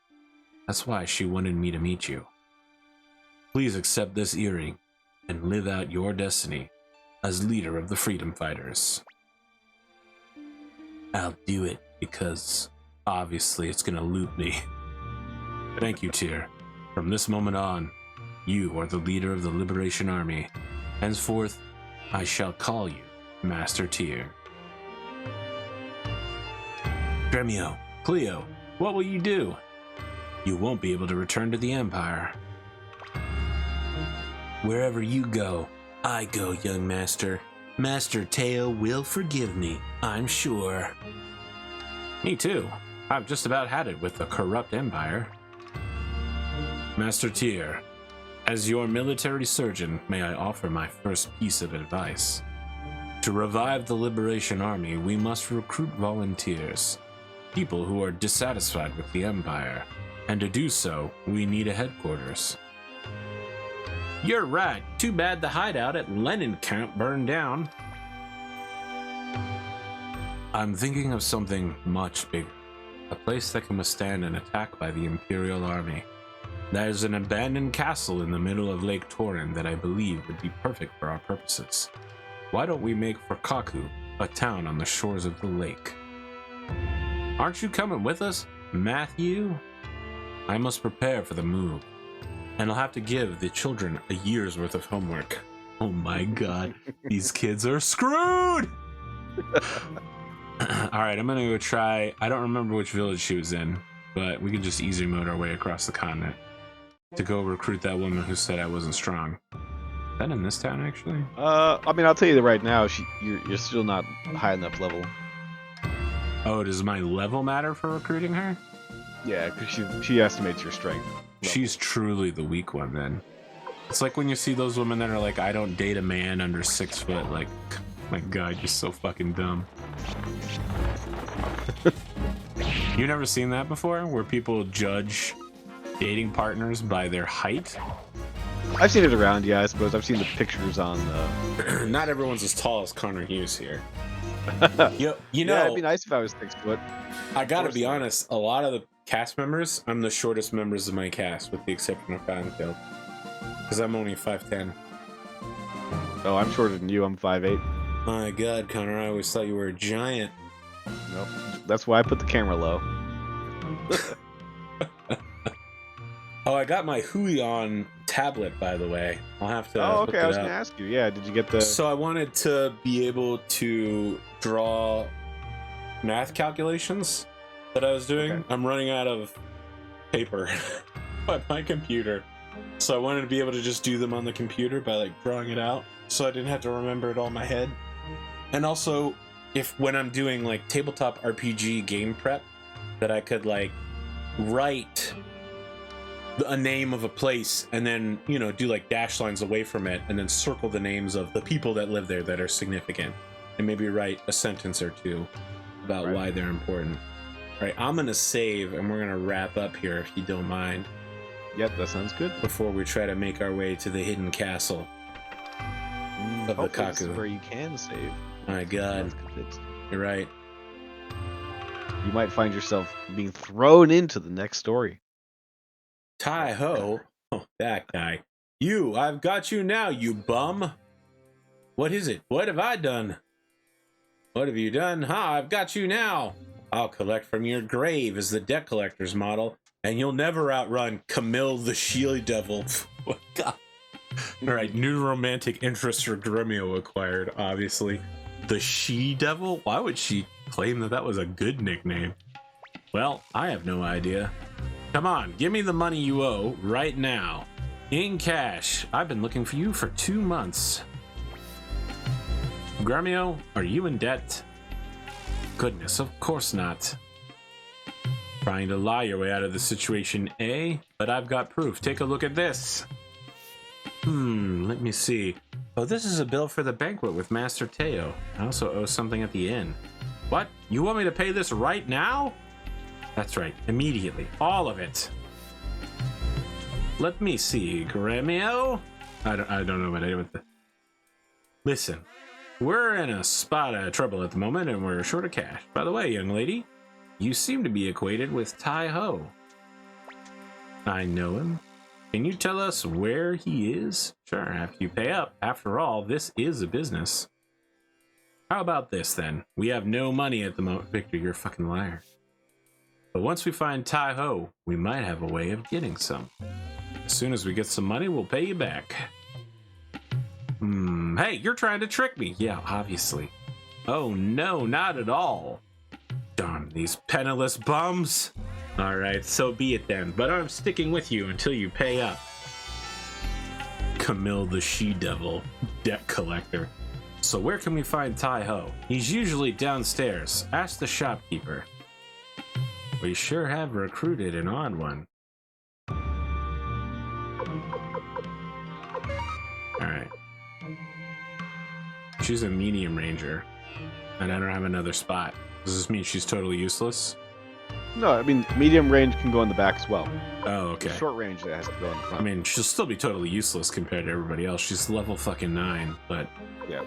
That's why she wanted me to meet you. Please accept this earring and live out your destiny as leader of the freedom fighters. I'll do it because obviously it's gonna loot me. Thank you, Tyr. From this moment on, you are the leader of the Liberation Army. Henceforth, I shall call you Master Tyr. Gremio, Cleo, what will you do? You won't be able to return to the Empire. Wherever you go, I go, young master. Master Teo will forgive me, I'm sure. Me too. I've just about had it with the corrupt Empire. Master Tyr, as your military surgeon, may I offer my first piece of advice. To revive the Liberation Army, we must recruit volunteers, people who are dissatisfied with the Empire, and to do so, we need a headquarters. You're right. Too bad the hideout at Lenin Camp burned down. I'm thinking of something much bigger. A place that can withstand an attack by the Imperial Army. There's an abandoned castle in the middle of Lake Torin that I believe would be perfect for our purposes. Why don't we make for Kaku, a town on the shores of the lake? Aren't you coming with us, Matthew? I must prepare for the move. And I'll have to give the children a year's worth of homework. Oh my god, these kids are screwed! Alright, I'm gonna go try... I don't remember which village she was in, but we can just easy mode our way across the continent to go recruit that woman who said I wasn't strong. Is that in this town, actually? I mean, I'll tell you that right now, you're still not high enough level. Oh, does my level matter for recruiting her? Yeah, because she estimates your strength. She's truly the weak one, then. It's like when you see those women that are like, I don't date a man under 6 foot. Like, my god, you're so fucking dumb. You never seen that before? Where people judge dating partners by their height? I've seen it around, yeah, I suppose. I've seen the pictures on Not everyone's as tall as ConorHughes here. You know, yeah, it'd be nice if I was 6 foot. I gotta be honest, a lot of the cast members, I'm the shortest members of my cast, with the exception of Fountainfield. Because I'm only 5'10". Oh, I'm shorter than you, I'm 5'8". My god, Connor, I always thought you were a giant. Nope. That's why I put the camera low. Oh, I got my Hui on tablet, by the way. I'll have to. Oh, look okay. it I was up. gonna ask you. Yeah, did you get the? So I wanted to be able to draw math calculations that I was doing. Okay. I'm running out of paper on my computer, so I wanted to be able to just do them on the computer by like drawing it out, so I didn't have to remember it all in my head. And also, when I'm doing like tabletop RPG game prep, that I could like write a name of a place and then, you know, do like dash lines away from it and then circle the names of the people that live there that are significant and maybe write a sentence or two about Right. why they're important. All right, I'm gonna save, and we're gonna wrap up here if you don't mind, Yep, that sounds good. before we try to make our way to the hidden castle of the Hopefully this is Kaku. where you can save. My God, That's convinced. you're right. You might find yourself being thrown into the next story. Tai Ho, oh, that guy. You, I've got you now, you bum. What is it? What have I done? What have you done? Ha, I've got you now. I'll collect from your grave as the debt collector's model, and you'll never outrun Camille the Shield Devil. Oh, God. All right, new romantic interest for Gremio acquired, obviously. The She Devil? Why would she claim that that was a good nickname? Well, I have no idea. Come on, give me the money you owe right now. In cash. I've been looking for you for 2 months. Gremio, are you in debt? Goodness, of course not. Trying to lie your way out of the situation, eh? But I've got proof. Take a look at this. Let me see. Oh, this is a bill for the banquet with Master Teo. I also owe something at the inn. What? You want me to pay this right now? That's right, immediately. All of it. Let me see, Gremio? I don't know what I want to... Listen, we're in a spot of trouble at the moment and we're short of cash. By the way, young lady, you seem to be acquainted with Tai Ho. I know him. Can you tell us where he is? Sure, after you pay up. After all, this is a business. How about this, then? We have no money at the moment. Victor, you're a fucking liar. But once we find Tai Ho, we might have a way of getting some. As soon as we get some money, we'll pay you back. Hey, you're trying to trick me. Yeah, obviously. Oh, no, not at all. Darn these penniless bums. All right, so be it then. But I'm sticking with you until you pay up. Camille the She-Devil, debt collector. So where can we find Tai Ho? He's usually downstairs. Ask the shopkeeper. We sure have recruited an odd one. Alright. She's a medium ranger. And I don't have another spot. Does this mean she's totally useless? No, I mean, medium range can go in the back as well. Oh, okay. Short range that has to go in the front. I mean, she'll still be totally useless compared to everybody else. She's level fucking 9, but... Yeah.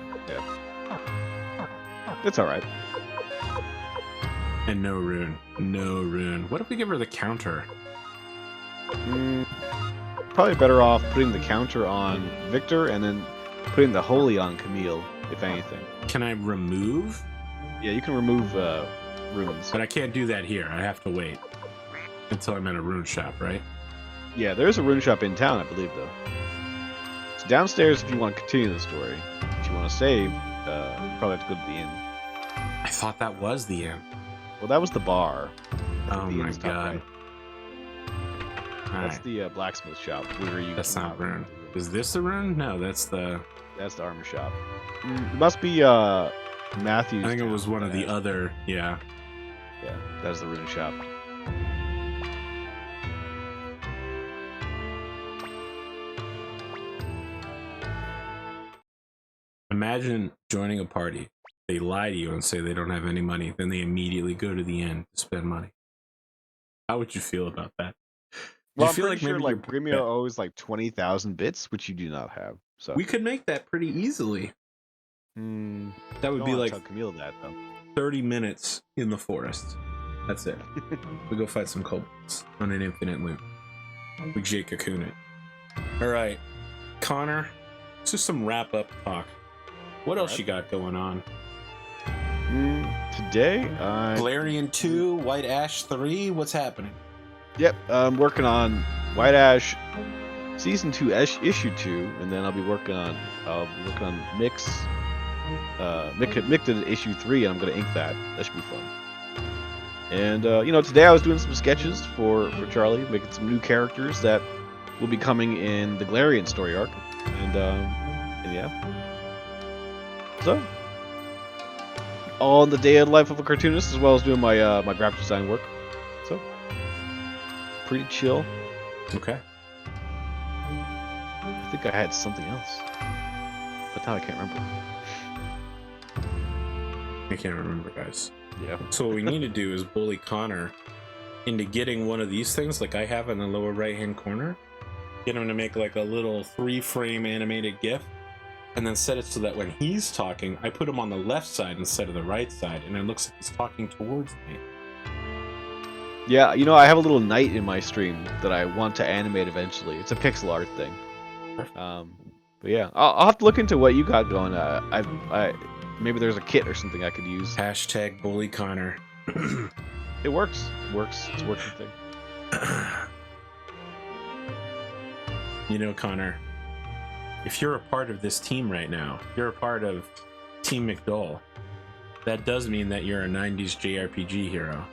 It's alright. And no rune. No rune. What if we give her the counter? Probably better off putting the counter on Victor and then putting the holy on Camille, if anything. Can I remove? Yeah, you can remove runes. But I can't do that here. I have to wait until I'm at a rune shop, right? Yeah, there is a rune shop in town, I believe, though. It's downstairs if you want to continue the story. If you want to save, you probably have to go to the inn. I thought that was the inn. Well, that was the bar. Oh The my inn's top god. right. That's Alright, the blacksmith shop where you. that's can not mount rune. the Is this the rune? No, that's the... That's the armor shop. It must be Matthew's. I think it town was one of the that- other... Yeah. Yeah, that's the rune shop. Imagine joining a party. They lie to you and say they don't have any money. Then they immediately go to the inn to spend money. How would you feel about that? Well, you I'm feel pretty sure maybe like Gremio owes like 20,000 bits, which you do not have. So we could make that pretty easily. That would be like tell Camille that though. 30 minutes in the forest. That's it. We go fight some kobolds on an infinite loop. We Jake Cocoon it. Alright. Connor, just some wrap up talk. What else you got going on? Today, Galarian 2, White Ash 3, what's happening? Yep, I'm working on White Ash Season 2 Issue 2, and then I'll be working on Mix did Issue 3, and I'm gonna ink that. That should be fun. And today I was doing some sketches for Charlie, making some new characters that will be coming in the Galarian story arc. And yeah. So all in the day of life of a cartoonist, as well as doing my my graphic design work. So pretty chill. Okay. I think I had something else, but now I can't remember. I can't remember, guys. Yeah. So what we need to do is bully Connor into getting one of these things like I have in the lower right hand corner. Get him to make like a little 3-frame animated GIF, and then set it so that when he's talking, I put him on the left side instead of the right side, and it looks like he's talking towards me. Yeah, you know, I have a little knight in my stream that I want to animate eventually. It's a pixel art thing. But yeah, I'll have to look into what you got going. Maybe there's a kit or something I could use. Hashtag bully Connor. It works. It works. It's a working thing. You know, Connor, if you're a part of this team right now, you're a part of Team McDowell. That does mean that you're a 90s JRPG hero.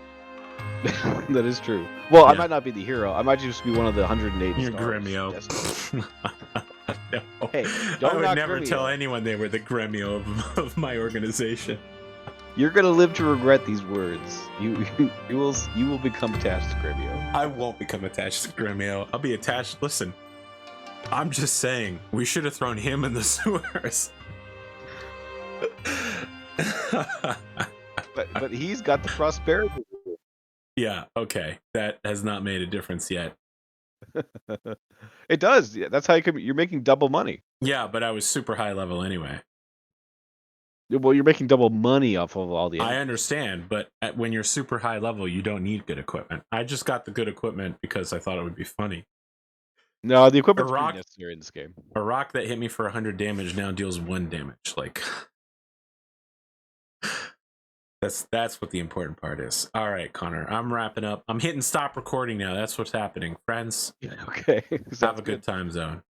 That is true. Well, Yeah. I might not be the hero. I might just be one of the 108 You're stars. Gremio. No. Hey, I don't would knock never Gremio. tell anyone they were the Gremio of my organization. You're gonna live to regret these words. You will become attached to Gremio. I won't become attached to Gremio. I'll be attached. Listen, I'm just saying, we should have thrown him in the sewers. But he's got the prosperity. Yeah, okay. That has not made a difference yet. It does. Yeah, that's how you're making double money. Yeah, but I was super high level anyway. Well, you're making double money off of all the. I understand, but when you're super high level, you don't need good equipment. I just got the good equipment because I thought it would be funny. No, the equipment's pretty necessary in this game. A rock that hit me for 100 damage now deals 1 damage. Like, that's what the important part is. All right, Connor, I'm wrapping up. I'm hitting stop recording now. That's what's happening, friends. Okay. Have a good time zone.